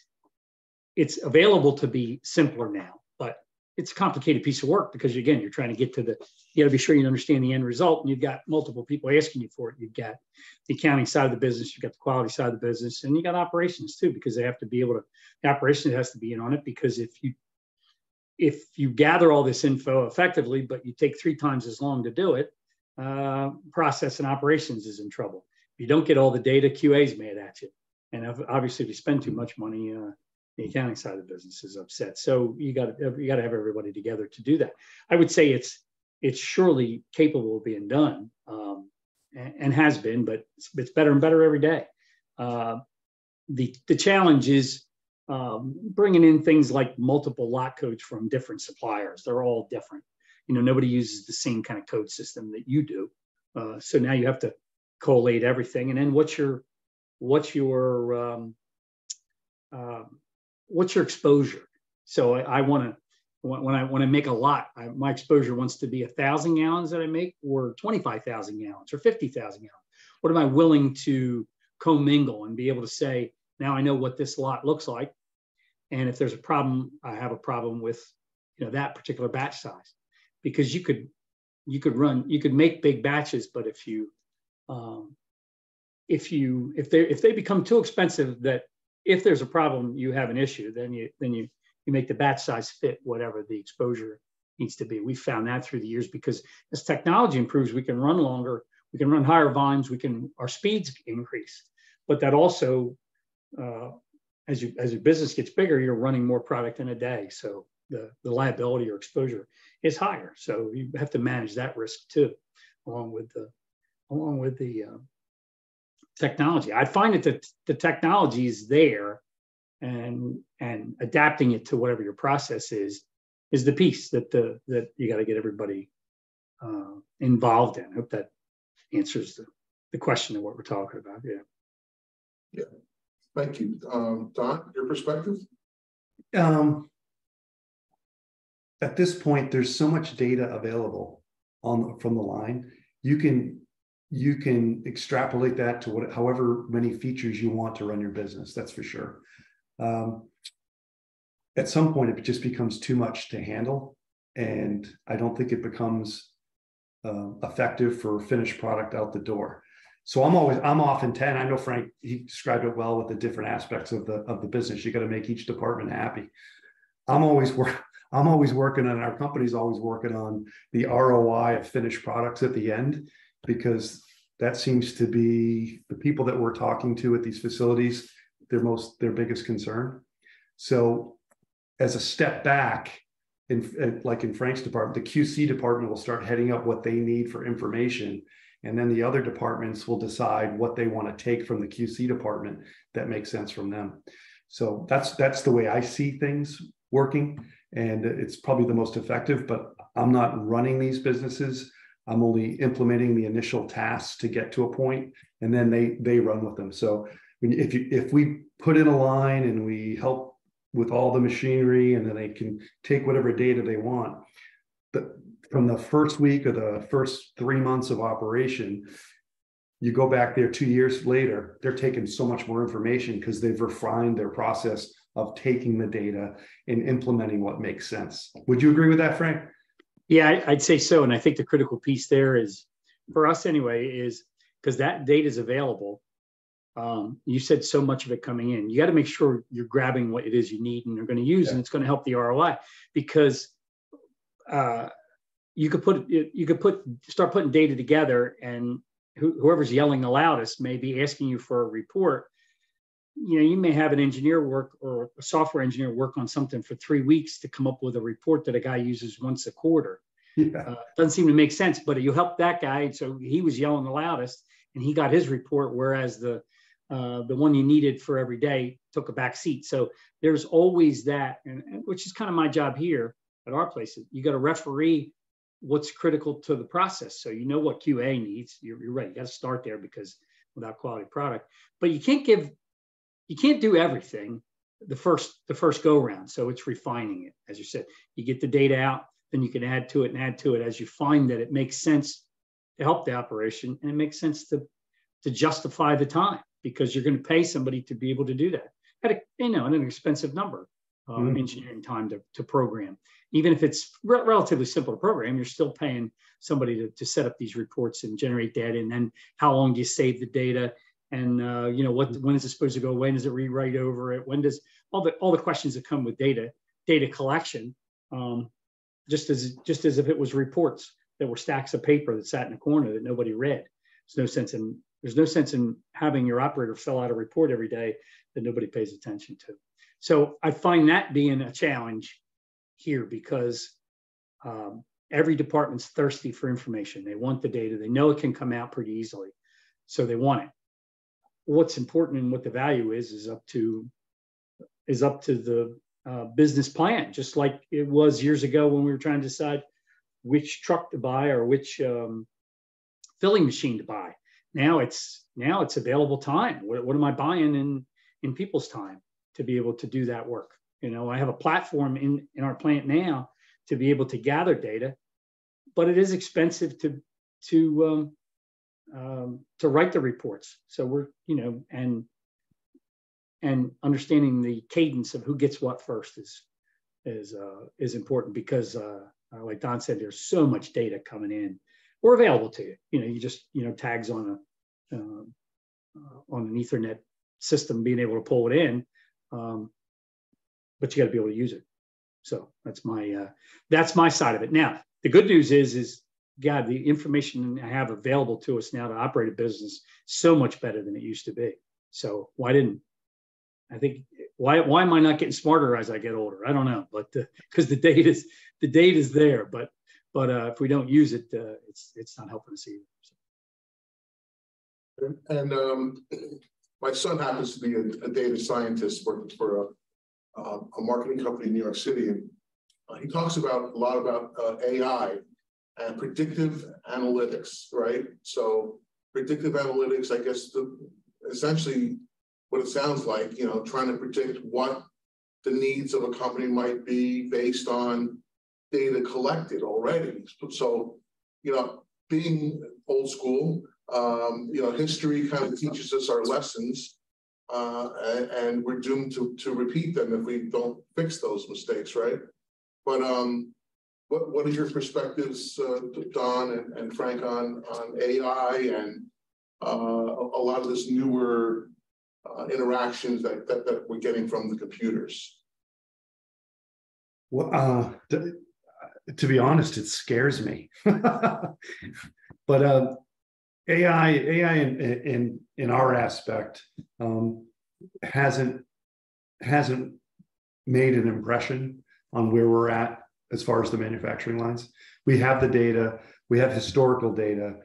available to be simpler now, but it's a complicated piece of work, because again, you're trying to get to you got to be sure you understand the end result, and you've got multiple people asking you for it. You've got the accounting side of the business, you've got the quality side of the business, and you got operations too, because they have to be able to, the operations has to be in on it, because if you gather all this info effectively, but you take 3 times as long to do it, process and operations is in trouble. If you don't get all the data, QA is mad at you. And obviously, if you spend too much money, the accounting side of the business is upset. So you got to have everybody together to do that. I would say it's surely capable of being done, and has been, but it's better and better every day. The challenge is bringing in things like multiple lot codes from different suppliers. They're all different. Nobody uses the same kind of code system that you do. So now you have to collate everything. And then what's your exposure? So I want to, when I make a lot, my exposure wants to be 1,000 gallons that I make, or 25,000 gallons, or 50,000 gallons. What am I willing to commingle and be able to say, now I know what this lot looks like. And if there's a problem, I have a problem with, that particular batch size, because you could make big batches, but if they become too expensive, that if there's a problem, you have an issue, then you make the batch size fit whatever the exposure needs to be. We found that through the years, because as technology improves, we can run longer, we can run higher volumes, our speeds increase. But that also, as your business gets bigger, you're running more product in a day. So the liability or exposure is higher. So you have to manage that risk too, along with the technology. I find that the technology is there, and adapting it to whatever your process is the piece that you got to get everybody involved in. I hope that answers the question of what we're talking about. Yeah. Thank you. Don, your perspective? At this point, there's so much data available from the line. You can extrapolate that to however many features you want to run your business. That's for sure. At some point, it just becomes too much to handle, and I don't think it becomes effective for finished product out the door. So I'm off in 10. I know Frank, he described it well with the different aspects of the business. You got to make each department happy. I'm always working on, our company's always working on the ROI of finished products at the end, because that seems to be the people that we're talking to at these facilities, their biggest concern. So as a step back, like in Frank's department, the QC department will start heading up what they need for information. And then the other departments will decide what they want to take from the QC department that makes sense from them. So that's the way I see things working. And it's probably the most effective, but I'm not running these businesses. I'm only implementing the initial tasks to get to a point, and then they run with them. So if we put in a line and we help with all the machinery, and then they can take whatever data they want, but from the first week or the first 3 months of operation, you go back there 2 years later, they're taking so much more information because they've refined their process of taking the data and implementing what makes sense. Would you agree with that, Frank? Yeah, I'd say so. And I think the critical piece there is, for us anyway, is because that data is available. You said so much of it coming in. You got to make sure you're grabbing what it is you need and you're going to use, and it's going to help the ROI, because you could start putting data together, and whoever's yelling the loudest may be asking you for a report. You may have an engineer work, or a software engineer work on something for 3 weeks to come up with a report that a guy uses once a quarter. Yeah. Doesn't seem to make sense, but you help that guy. So he was yelling the loudest and he got his report, whereas the one you needed for every day took a back seat. So there's always that, and which is kind of my job here at our place. You got to referee what's critical to the process. So you know what QA needs. You're right. You got to start there, because without quality product, but you can't do everything the first go round. So it's refining it. As you said, you get the data out, then you can add to it as you find that it makes sense to help the operation, and it makes sense to justify the time, because you're going to pay somebody to be able to do that at an expensive number. Engineering time to program. Even if it's relatively simple to program, you're still paying somebody to set up these reports and generate data. And then how long do you save the data? And when is it supposed to go? When does it rewrite over it? When does all the questions that come with data collection? Just as if it was reports that were stacks of paper that sat in a corner that nobody read. There's no sense in having your operator fill out a report every day that nobody pays attention to. So I find that being a challenge here, because every department's thirsty for information. They want the data. They know it can come out pretty easily, so they want it. What's important and what the value is up to the business plan, just like it was years ago when we were trying to decide which truck to buy or which filling machine to buy. Now it's available time. What am I buying in people's time to be able to do that work? I have a platform in our plant now to be able to gather data, but it is expensive to to write the reports. So we're, and understanding the cadence of who gets what first is important, because like Don said, there's so much data coming in or available to you. You just, tags on an Ethernet system, being able to pull it in, but you got to be able to use it. So that's my side of it. Now, the good news is God, the information I have available to us now to operate a business so much better than it used to be. So why am I not getting smarter as I get older? I don't know, but because the data's there, but if we don't use it, it's not helping us either. So. And my son happens to be a data scientist working for a marketing company in New York City, and he talks a lot about AI and predictive analytics, right? So predictive analytics, I guess, essentially what it sounds like, trying to predict what the needs of a company might be based on data collected already. So, being old school, history kind of teaches us our lessons, and we're doomed to repeat them if we don't fix those mistakes, right? But what are your perspectives, Don and Frank, on AI and a lot of this newer interactions that we're getting from the computers? Well, to be honest, it scares me. But AI in our aspect hasn't made an impression on where we're at as far as the manufacturing lines. We have the data, we have historical data.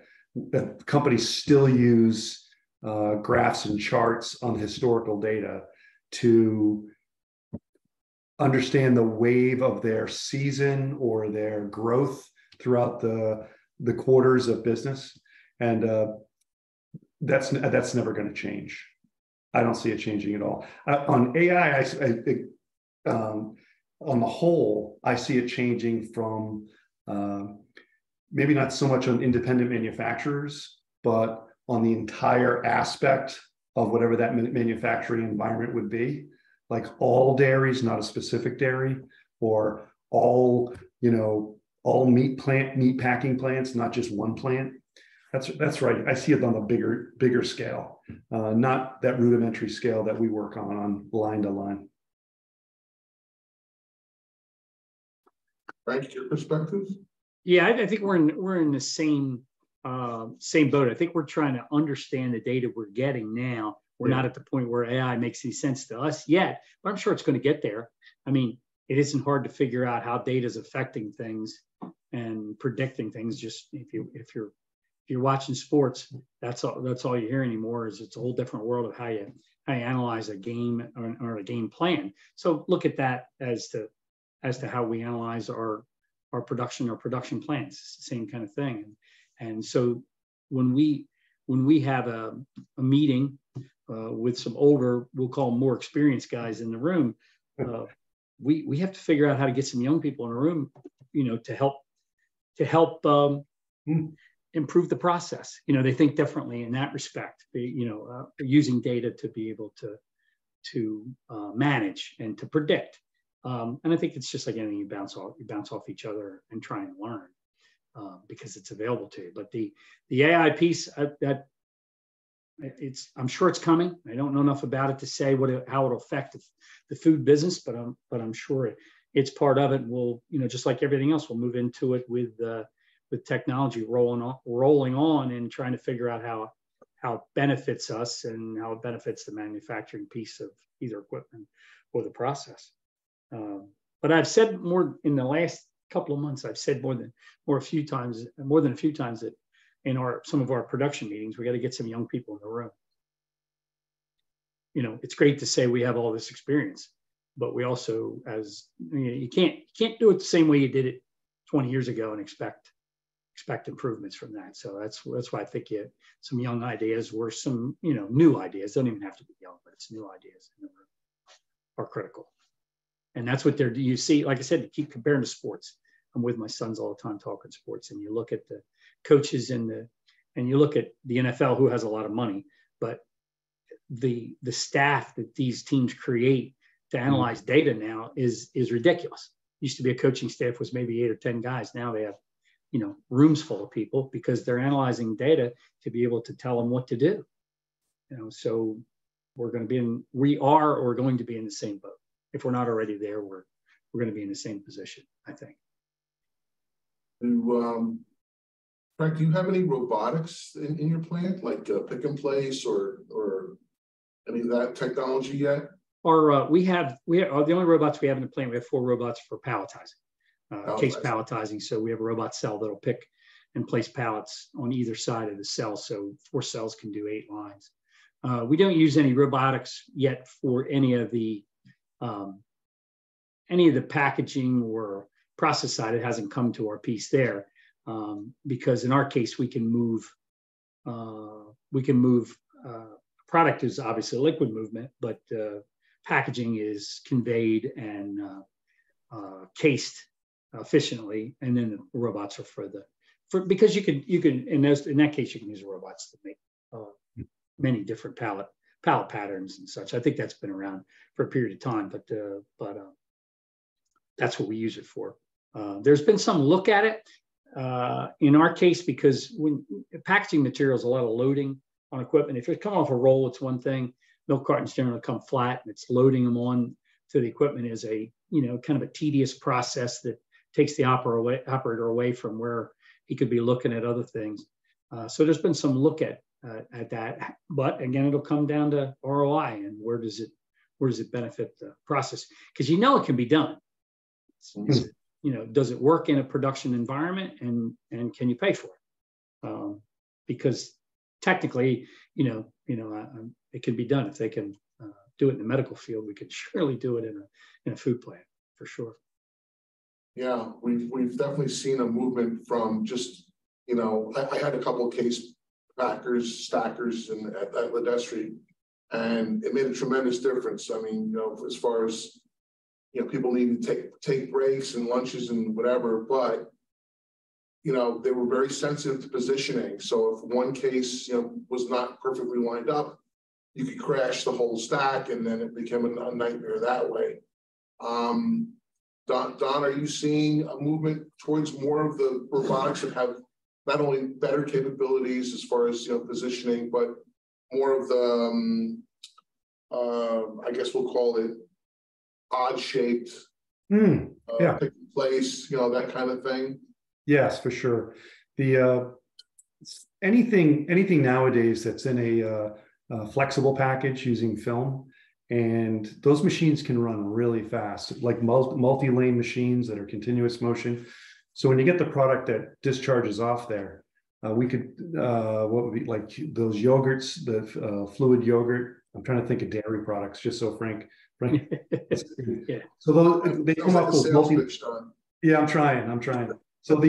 Companies still use graphs and charts on historical data to understand the wave of their season or their growth throughout the quarters of business, and that's never going to change. I don't see it changing at all. On AI, on the whole, I see it changing from maybe not so much on independent manufacturers, but on the entire aspect of whatever that manufacturing environment would be, like all dairies, not a specific dairy, or all meat packing plants, not just one plant. That's right. I see it on a bigger scale, not that rudimentary scale that we work on line to line. Frank, your perspective? Yeah, I think we're in the same boat. I think we're trying to understand the data we're getting now. We're not at the point where AI makes any sense to us yet, but I'm sure it's going to get there. I mean, it isn't hard to figure out how data is affecting things and predicting things. Just if you're watching sports, that's all you hear anymore. Is it's a whole different world of how you analyze a game or a game plan. So look at that as to how we analyze our production plans. It's the same kind of thing. And so when we have a meeting with some older, we'll call them more experienced guys in the room, we have to figure out how to get some young people in a room, to help improve the process. They think differently in that respect. Using data to be able to manage and to predict. And I think it's just like anything, you bounce off each other and try and learn because it's available to you. But the AI piece, I'm sure it's coming. I don't know enough about it to say how it'll affect the food business, but I'm sure it's part of it. We'll, just like everything else, we'll move into it with technology rolling on and trying to figure out how it benefits us and how it benefits the manufacturing piece of either equipment or the process. But I've said more in the last couple of months. I've said more than a few times that in some of our production meetings, we got to get some young people in the room. It's great to say we have all this experience, but we also, you can't do it the same way you did it 20 years ago and expect improvements from that. So that's why I think some young ideas or some new ideas, don't even have to be young, but it's new ideas in the room, are critical. And that's what you see, like I said, to keep comparing to sports. I'm with my sons all the time talking sports, and you look at the coaches and And you look at the NFL, who has a lot of money, but the staff that these teams create to analyze data now is ridiculous. Used to be a coaching staff was maybe 8 or 10 guys. Now they have, rooms full of people because they're analyzing data to be able to tell them what to do. So we're going to be in the same boat. If we're not already there, we're going to be in the same position, I think. Frank, do you have any robotics in your plant, like pick and place or any of that technology yet? We have the only robots we have in the plant. We have 4 robots for palletizing, case palletizing. So we have a robot cell that'll pick and place pallets on either side of the cell. So 4 cells can do 8 lines. We don't use any robotics yet for any of the packaging or process side. It hasn't come to our piece there because in our case we can move. Product is obviously liquid movement, but packaging is conveyed and cased efficiently, and then the robots are because you can in that case you can use robots to make many different pallet patterns and such. I think that's been around for a period of time, but that's what we use it for. There's been some look at it in our case because when packaging materials, a lot of loading on equipment. If it's coming off a roll, it's one thing. Milk cartons generally come flat, and it's loading them on to the equipment is a kind of a tedious process that takes the operator away from where he could be looking at other things. So there's been some look at that, but again, it'll come down to ROI and where does it benefit the process? Because it can be done. Does it work in a production environment, and can you pay for it? Because technically, it can be done. If they can do it in the medical field, we could surely do it in a food plant for sure. Yeah, we've definitely seen a movement from just, I had a couple of case packers, stackers at Ledestri, and it made a tremendous difference. I mean, as far as, people need to take breaks and lunches and whatever, but they were very sensitive to positioning. So if one case, was not perfectly lined up, you could crash the whole stack, and then it became a nightmare that way. Don, are you seeing a movement towards more of the robotics that have not only better capabilities as far as positioning, but more of the I guess we'll call it odd shaped, pick and place, that kind of thing? Yes, for sure. The anything nowadays that's in a flexible package using film, and those machines can run really fast, like multi-lane machines that are continuous motion. So when you get the product that discharges off there, we could what would be like those yogurts, the fluid yogurt. I'm trying to think of dairy products, just so Frank. Yeah. So they come off those Yeah, I'm trying. So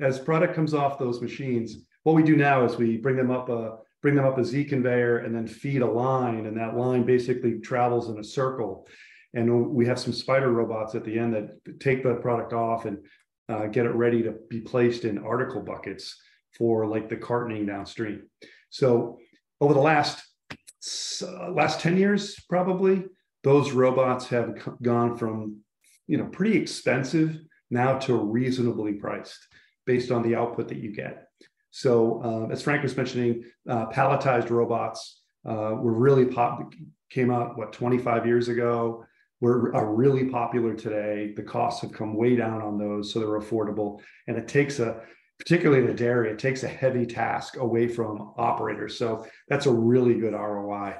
as product comes off those machines, what we do now is we bring them up a Z conveyor and then feed a line, and that line basically travels in a circle. And we have some spider robots at the end that take the product off and get it ready to be placed in article buckets for like the cartoning downstream. So over the last 10 years, probably, those robots have gone from, pretty expensive now to reasonably priced based on the output that you get. So as Frank was mentioning, palletized robots were really came out 25 years ago, are really popular today. The costs have come way down on those, so they're affordable. And it takes particularly in the dairy, it takes a heavy task away from operators. So that's a really good ROI.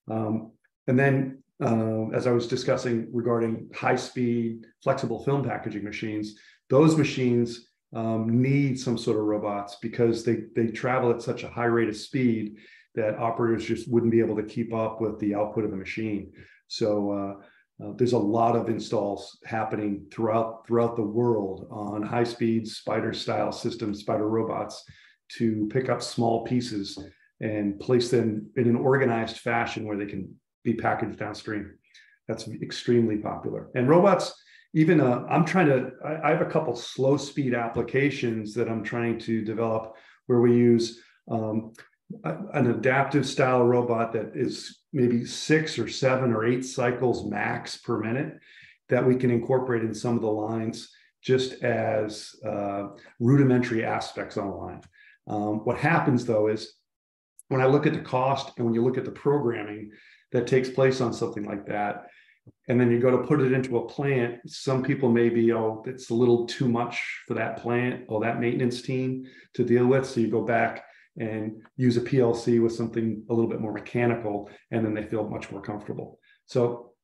And then as I was discussing regarding high-speed flexible film packaging machines, those machines need some sort of robots because they travel at such a high rate of speed that operators just wouldn't be able to keep up with the output of the machine. So there's a lot of installs happening throughout the world on high-speed spider-style systems, spider robots, to pick up small pieces and place them in an organized fashion where they can be packaged downstream. That's extremely popular. And robots, even I have a couple slow speed applications that I'm trying to develop where we use an adaptive style robot that is maybe 6 or 7 or 8 cycles max per minute that we can incorporate in some of the lines just as rudimentary aspects on a line. What happens though is when I look at the cost and when you look at the programming that takes place on something like that, and then you go to put it into a plant, some people may be, oh, it's a little too much for that plant or that maintenance team to deal with. So you go back and use a PLC with something a little bit more mechanical, and then they feel much more comfortable. So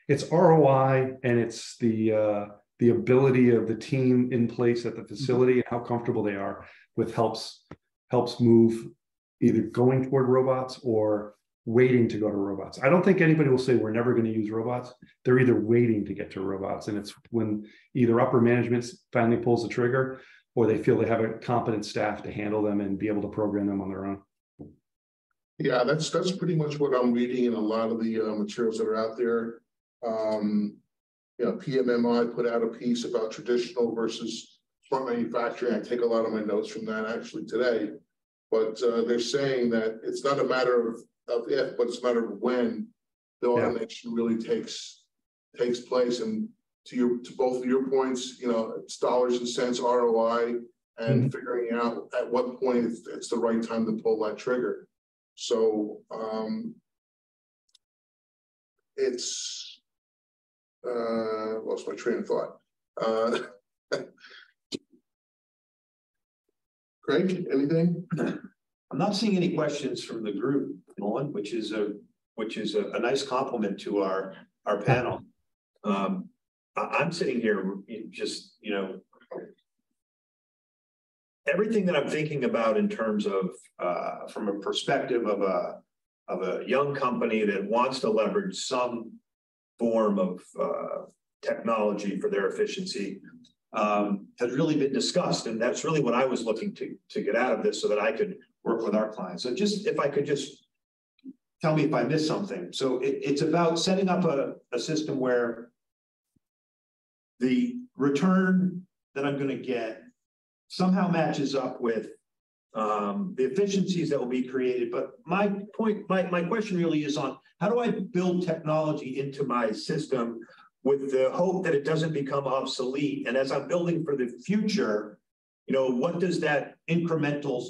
it's ROI, and it's the ability of the team in place at the facility and how comfortable they are with helps move either going toward robots or waiting to go to robots. I don't think anybody will say we're never going to use robots. They're either waiting to get to robots, and it's when either upper management finally pulls the trigger or they feel they have a competent staff to handle them and be able to program them on their own. Yeah, that's pretty much what I'm reading in a lot of the materials that are out there. You know, PMMI put out a piece about traditional versus smart manufacturing. I take a lot of my notes from that actually today, but they're saying that it's not a matter of if, but it's a matter of when the automation really takes place. And to both of your points, you know, it's dollars and cents ROI, and figuring out at what point it's the right time to pull that trigger. So it's lost my train of thought. Craig, anything? I'm not seeing any questions from the group, Nolan, which is a nice compliment to our panel. I'm sitting here just, you know, everything that I'm thinking about in terms of from a perspective of a young company that wants to leverage some form of technology for their efficiency has really been discussed, and that's really what I was looking to get out of this, so that I could work with our clients. So just if I could just tell me if I missed something. So it's about setting up a system where the return that I'm going to get somehow matches up with the efficiencies that will be created. But my question really is on how do I build technology into my system with the hope that it doesn't become obsolete? And as I'm building for the future, you know, what does that incremental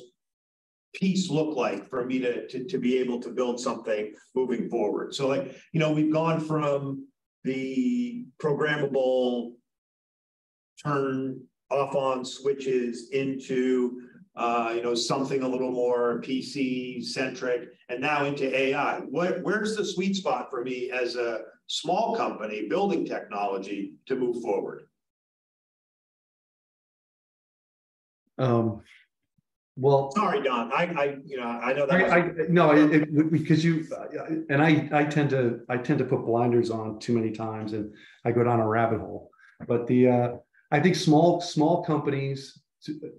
piece look like for me to be able to build something moving forward? So, like, you know, we've gone from the programmable turn off on switches into you know, something a little more PC centric, and now into AI. Where's the sweet spot for me as a small company building technology to move forward? Well, sorry, Don. I know that. Because you and I tend to put blinders on too many times, and I go down a rabbit hole. But I think small companies,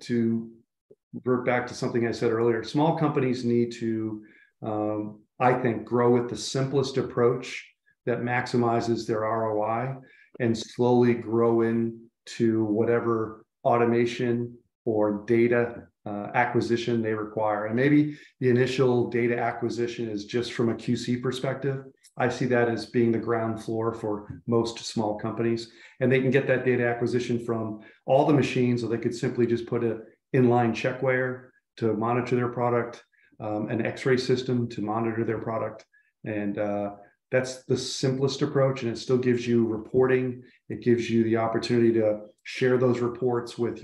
to revert back to something I said earlier, small companies need to, I think, grow with the simplest approach that maximizes their ROI, and slowly grow into whatever automation or data acquisition they require. And maybe the initial data acquisition is just from a QC perspective. I see that as being the ground floor for most small companies, and they can get that data acquisition from all the machines, or they could simply just put an inline checkware to monitor their product, an X-ray system to monitor their product. And that's the simplest approach, and it still gives you reporting. It gives you the opportunity to share those reports with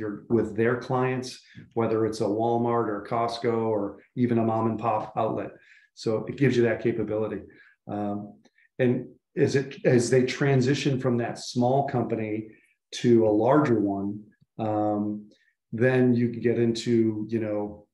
their clients, whether it's a Walmart or Costco or even a mom and pop outlet. So it gives you that capability. And as they transition from that small company to a larger one, then you can get into, you know,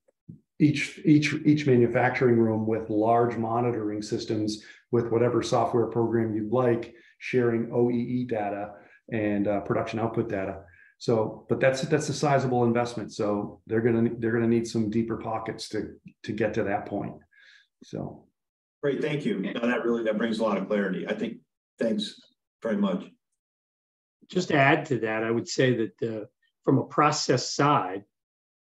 each manufacturing room with large monitoring systems with whatever software program you'd like, sharing OEE data and production output data. So, but that's a sizable investment. So they're gonna need some deeper pockets to get to that point. So great, thank you. No, that brings a lot of clarity. I think. Thanks very much. Just to add to that, I would say that from a process side,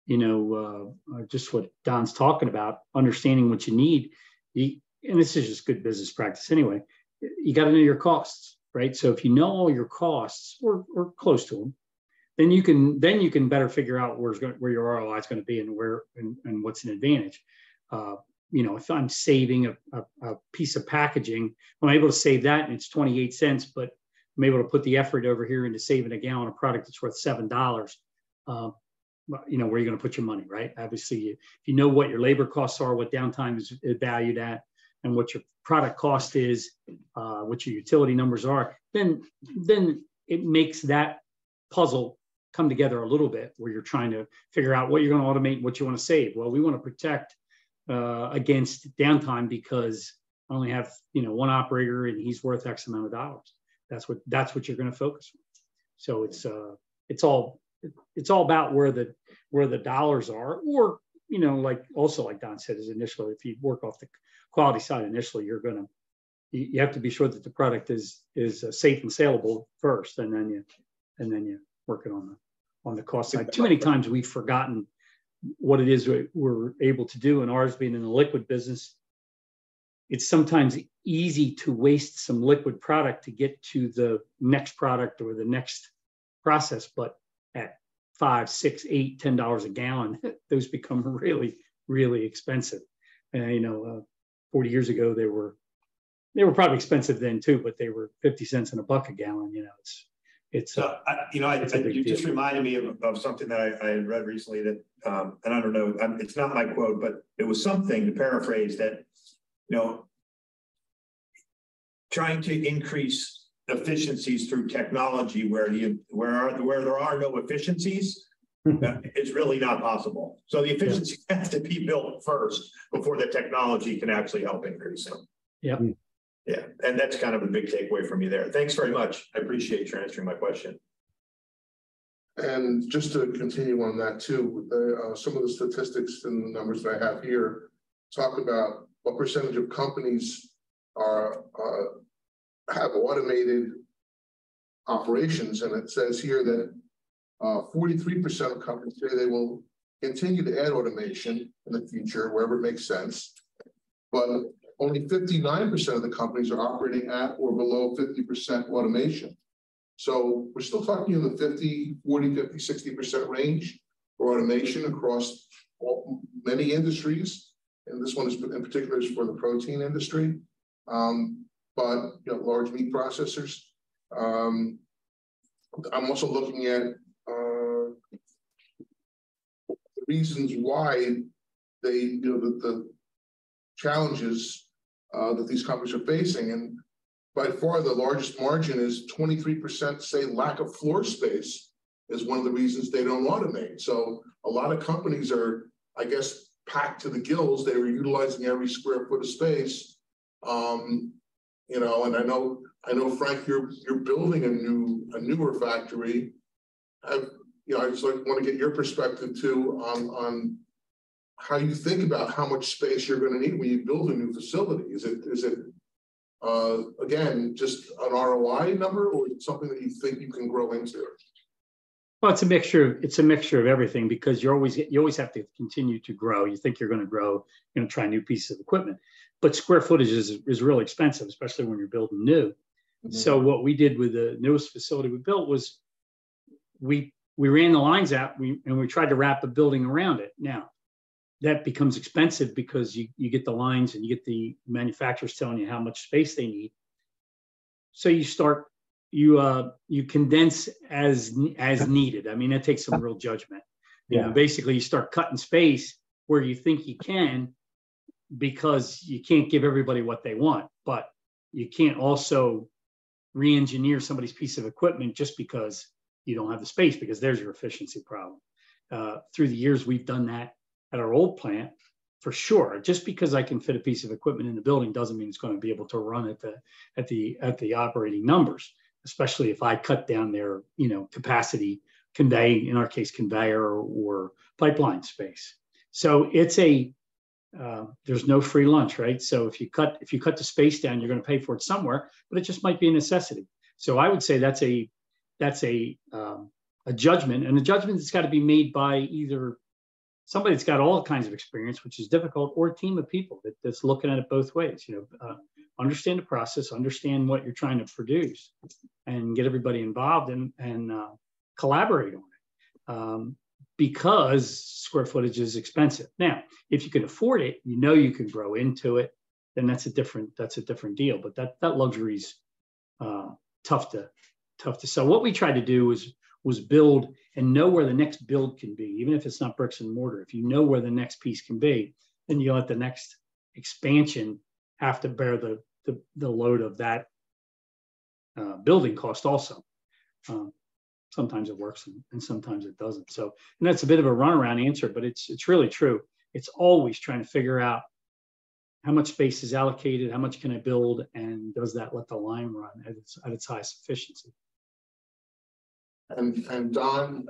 just what Don's talking about, understanding what you need. And this is just good business practice anyway. You got to know your costs, right? So if you know all your costs or close to them, then you can better figure out where your ROI is going to be and what's an advantage. If I'm saving a piece of packaging, I'm able to save that and it's 28 cents, but I'm able to put the effort over here into saving a gallon of product that's worth $7. Where are you going to put your money, right? Obviously, if you know what your labor costs are, what downtime is valued at, and what your product cost is, what your utility numbers are, then it makes that puzzle come together a little bit, where you're trying to figure out what you're going to automate and what you want to save. Well, we want to protect against downtime because I only have one operator and he's worth X amount of dollars. That's what you're going to focus on. So it's all about where the dollars are, or like Don said, is initially, if you work off the quality side initially, you have to be sure that the product is safe and saleable first, and then you work it on the cost side. Too many times we've forgotten what it is we're able to do, and ours being in the liquid business, it's sometimes easy to waste some liquid product to get to the next product or the next process, but at $5, $6, $8, $10 a gallon, those become really, really expensive. And 40 years ago they were probably expensive then too, but they were 50 cents and $1 a gallon. You just reminded me of something that I had read recently that, and I don't know, it's not my quote, but it was something, to paraphrase, that, trying to increase efficiencies through technology where there are no efficiencies is really not possible. So the efficiency has to be built first before the technology can actually help increase them. Yeah. Yeah, and that's kind of a big takeaway from you there. Thanks very much. I appreciate you answering my question. And just to continue on that too, some of the statistics and the numbers that I have here talk about what percentage of companies have automated operations, and it says here that 43% of companies say they will continue to add automation in the future wherever it makes sense, but only 59% of the companies are operating at or below 50% automation. So we're still talking in the 50, 40, 50, 60% range for automation across many industries. And this one is in particular is for the protein industry, but large meat processors. I'm also looking at the reasons why the challenges that these companies are facing. And by far the largest margin is 23% say lack of floor space is one of the reasons they don't automate. So a lot of companies are, I guess, packed to the gills. They were utilizing every square foot of space. And I know, Frank, you're building a newer factory. I just want to get your perspective too on how you think about how much space you're going to need when you build a new facility. Is it again just an ROI number, or is it something that you think you can grow into? Well, it's a mixture. It's a mixture of everything, because you always have to continue to grow. You think you're going to grow, try new pieces of equipment, but square footage is really expensive, especially when you're building new. Mm-hmm. So what we did with the newest facility we built was we ran the lines out and we tried to wrap a building around it. Now that becomes expensive because you get the lines and you get the manufacturers telling you how much space they need. So you condense as needed. I mean, that takes some real judgment. Basically you start cutting space where you think you can, because you can't give everybody what they want, but you can't also re-engineer somebody's piece of equipment just because you don't have the space, because there's your efficiency problem. Through the years, we've done that at our old plant for sure. Just because I can fit a piece of equipment in the building doesn't mean it's going to be able to run at the operating numbers, especially if I cut down their capacity, in our case conveyor or pipeline space. So it's there's no free lunch, right? So if you cut the space down, you're going to pay for it somewhere, but it just might be a necessity. So I would say that's a judgment, and the judgment that's got to be made by either somebody that's got all kinds of experience, which is difficult, or a team of people that's looking at it both ways. Understand the process, understand what you're trying to produce, and get everybody involved and collaborate on it. Because square footage is expensive. Now, if you can afford it, you can grow into it, then that's a different deal. But that luxury's tough to sell. What we tried to do was build and know where the next build can be, even if it's not bricks and mortar. If you know where the next piece can be, then you let the next expansion have to bear the load of that building cost also. Sometimes it works and sometimes it doesn't. So, and that's a bit of a runaround answer, but it's really true. It's always trying to figure out how much space is allocated, how much can I build, and does that let the line run at its highest efficiency? And Don,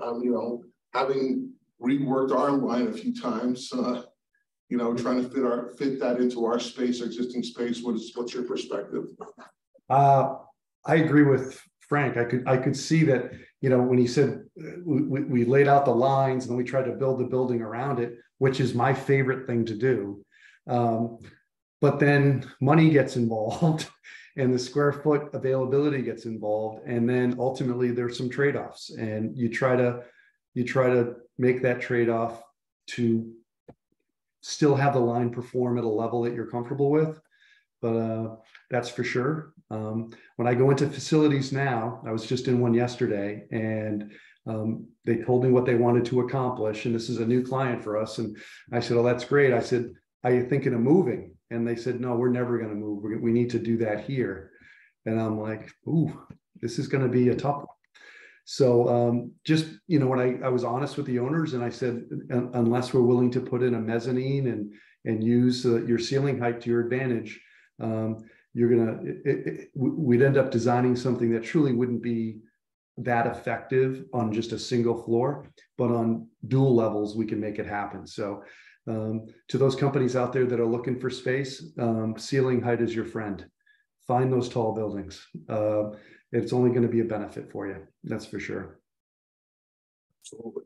having reworked our line a few times, trying to fit that into our space, our existing space. What's your perspective? I agree with Frank. I could see that, when he said we laid out the lines and we tried to build the building around it, which is my favorite thing to do. But then money gets involved and the square foot availability gets involved. And then ultimately there's some trade-offs, and you try to make that trade-off to still have the line perform at a level that you're comfortable with. But that's for sure. When I go into facilities now, I was just in one yesterday, and they told me what they wanted to accomplish. And this is a new client for us. And I said, "Oh, that's great." I said, "Are you thinking of moving?" And they said, "No, we're never going to move. We need to do that here." And I'm like, "Ooh, this is going to be a tough one." So when I was honest with the owners, and I said, unless we're willing to put in a mezzanine and use your ceiling height to your advantage, we'd end up designing something that truly wouldn't be that effective on just a single floor, but on dual levels, we can make it happen. So to those companies out there that are looking for space, ceiling height is your friend. Find those tall buildings. It's only going to be a benefit for you. That's for sure. Absolutely.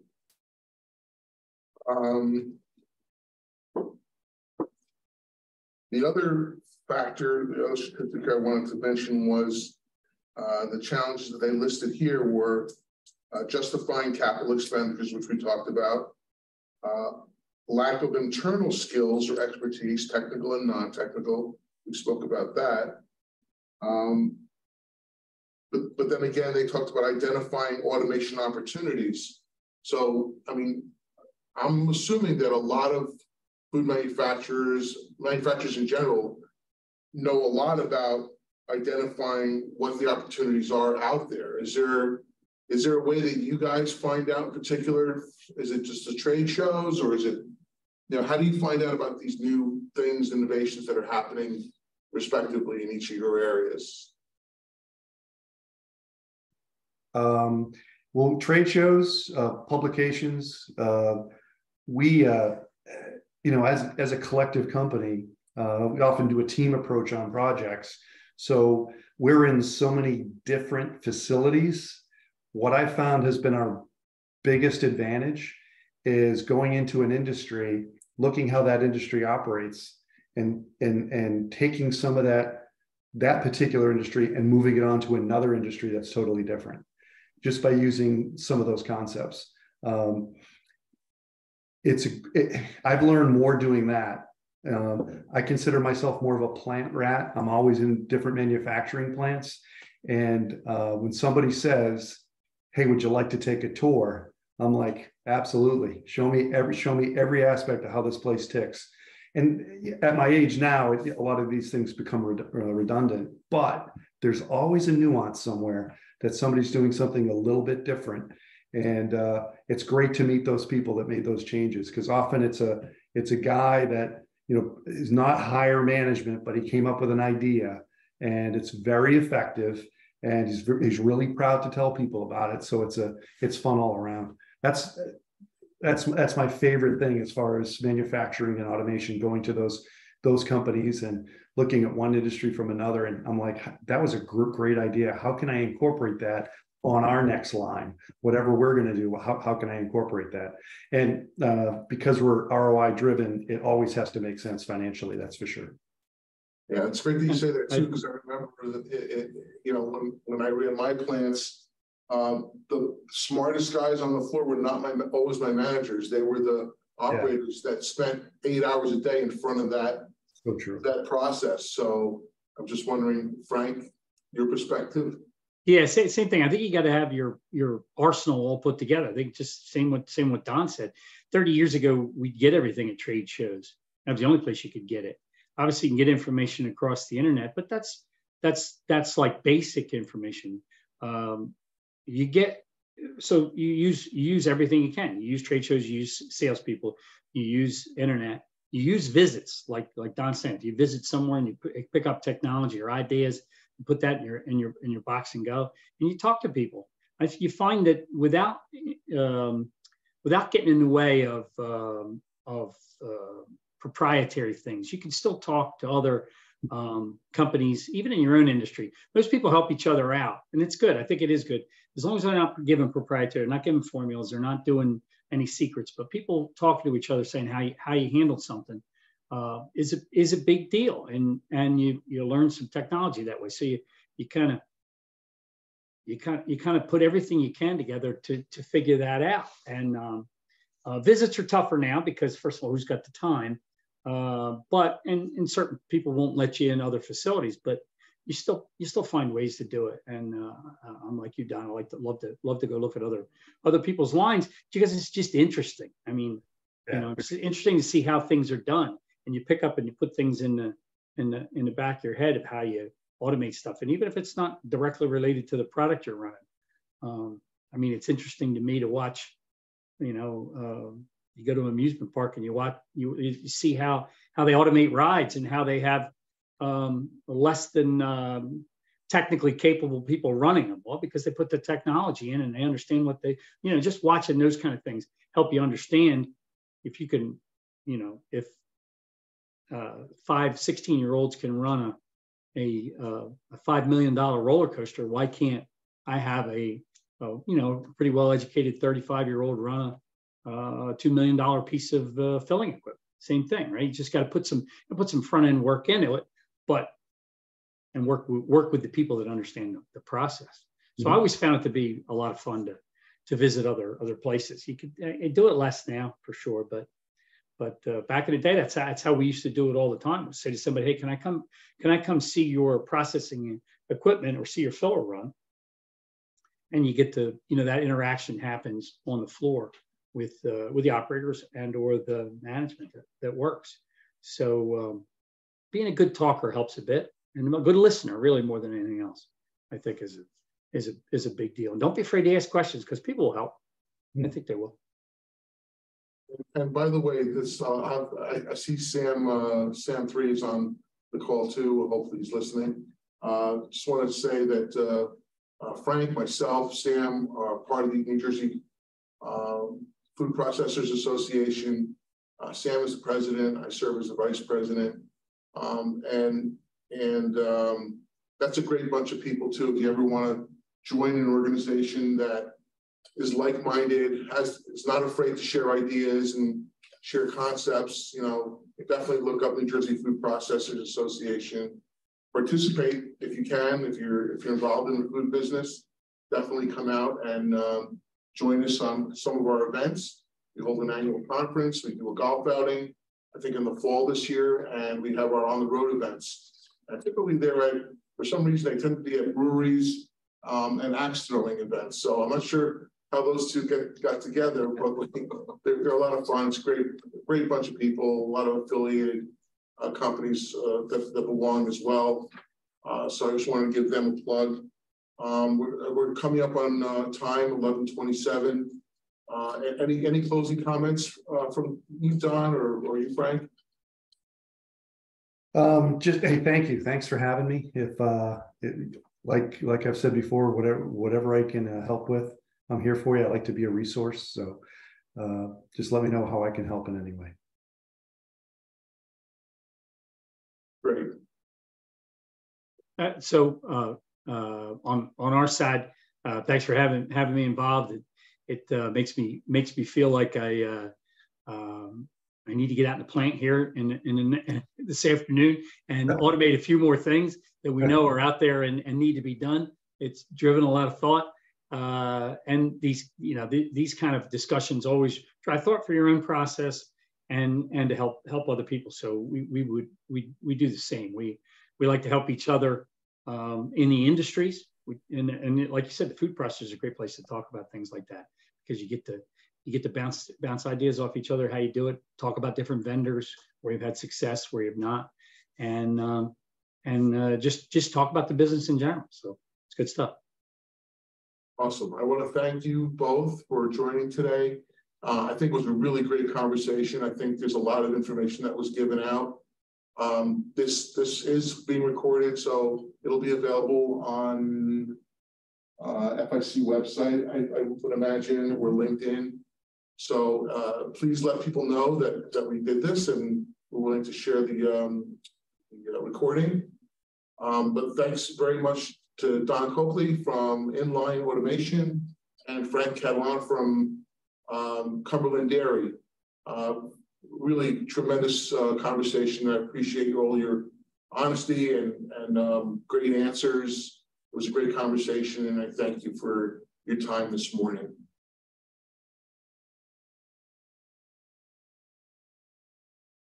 The other factor, the other statistic I wanted to mention was the challenges that they listed here were justifying capital expenditures, which we talked about, lack of internal skills or expertise, technical and non-technical. We spoke about that. But then again, they talked about identifying automation opportunities. So, I'm assuming that a lot of food manufacturers in general, know a lot about identifying what the opportunities are out there. Is there a way that you guys find out in particular? Is it just the trade shows, or is it, how do you find out about these new things, innovations that are happening respectively in each of your areas? Well, trade shows, publications, we, as a collective company, we often do a team approach on projects. So we're in so many different facilities. What I found has been our biggest advantage is going into an industry, looking how that industry operates, and taking some of that particular industry and moving it on to another industry that's totally different, just by using some of those concepts. I've learned more doing that. I consider myself more of a plant rat. I'm always in different manufacturing plants. And when somebody says, "Hey, would you like to take a tour?" I'm like, "Absolutely. Show me every aspect of how this place ticks." And at my age now, a lot of these things become redundant, but there's always a nuance somewhere that somebody's doing something a little bit different. And it's great to meet those people that made those changes, because often it's a guy that, is not higher management, but he came up with an idea and it's very effective, and he's really proud to tell people about it. So it's fun all around. That's my favorite thing as far as manufacturing and automation, going to those companies and looking at one industry from another. And I'm like, that was a great idea. How can I incorporate that on our next line, whatever we're going to do, how can I incorporate that? And because we're ROI driven, it always has to make sense financially. That's for sure. Yeah, it's great that you say that too, because I remember that when I ran my plants, the smartest guys on the floor were not always my managers. They were the operators that spent 8 hours a day in front of that process. So I'm just wondering, Frank, your perspective. Yeah, same thing. I think you got to have your arsenal all put together. I think just same what Don said. 30 years ago, we'd get everything at trade shows. That was the only place you could get it. Obviously, you can get information across the internet, but that's like basic information. You use everything you can. You use trade shows, you use salespeople, you use internet, you use visits, like Don said. You visit somewhere and you pick up technology or ideas, and put that in your box and go, and you talk to people. You find that without getting in the way of proprietary things, you can still talk to other companies, even in your own industry. Most people help each other out, and it's good. I think it is good, as long as they're not giving proprietary, not giving formulas, they're not doing any secrets, but people talking to each other, saying how you handled something is a big deal, and you learn some technology that way. So you kind of put everything you can together to figure that out. And visits are tougher now because, first of all, who's got the time? But certain people won't let you in other facilities, but you still find ways to do it. And I'm like you, Don. I love to go look at other people's lines because it's just interesting. I mean, it's interesting to see how things are done, and you pick up and you put things in the back of your head of how you automate stuff. And even if it's not directly related to the product you're running, I mean, it's interesting to me to watch. You go to an amusement park and you see how they automate rides and how they have less than technically capable people running them. Well, because they put the technology in and they understand what they, just watching those kind of things help you understand if you can, if 16-year-olds can run a $5 million roller coaster, why can't I have a pretty well-educated 35-year-old run a $2 million piece of filling equipment? Same thing, right? You just got to put some front-end work into it, and work with the people that understand the process. So I always found it to be a lot of fun to visit other places. You could do it less now for sure, but back in the day, that's how we used to do it all the time. We'd say to somebody, "Hey, can I come see your processing equipment or see your filler run?" And you get to, that interaction happens on the floor with the operators and or the management that works. So being a good talker helps a bit, and a good listener, really, more than anything else, I think is a big deal. And don't be afraid to ask questions, because people will help. I think they will. And by the way, this I see Sam 3 is on the call too. Hopefully he's listening. Just wanted to say that Frank, myself, Sam are part of the New Jersey Food Processors Association. Sam is the president. I serve as the vice president. And that's a great bunch of people too. If you ever want to join an organization that is like-minded, is not afraid to share ideas and share concepts, definitely look up New Jersey Food Processors Association. Participate if you can. If you're involved in the food business, definitely come out and join us on some of our events. We hold an annual conference. We do a golf outing, I think in the fall this year, and we have our on-the-road events. And typically for some reason, they tend to be at breweries and axe throwing events. So I'm not sure how those two got together, but they're a lot of fun. It's great bunch of people, a lot of affiliated companies that belong as well. So I just want to give them a plug. We're coming up on time, 11:27. Any closing comments from you, Don, or you, Frank? Just hey, thank you. Thanks for having me. If like I've said before, whatever I can help with, I'm here for you. I like to be a resource. So just let me know how I can help in any way. Great. So on our side, thanks for having me involved. It makes me feel like I need to get out in the plant here in this afternoon and automate a few more things that we know are out there and need to be done. It's driven a lot of thought, and these kind of discussions always try thought for your own process and to help other people. So we do the same. We like to help each other in the industries. And like you said, the food processor is a great place to talk about things like that, because you get to bounce ideas off each other, how you do it, talk about different vendors where you've had success, where you've not, and just talk about the business in general. So it's good stuff. Awesome. I want to thank you both for joining today. I think it was a really great conversation. I think there's a lot of information that was given out. This is being recorded, so it'll be available on FIC website, I would imagine, or LinkedIn. So please let people know that we did this, and we're willing to share the recording. But thanks very much to Don Copley from Inline Automation and Frank Catalan from Cumberland Dairy. Really tremendous conversation. I appreciate all your honesty and great answers. It was a great conversation, and I thank you for your time this morning.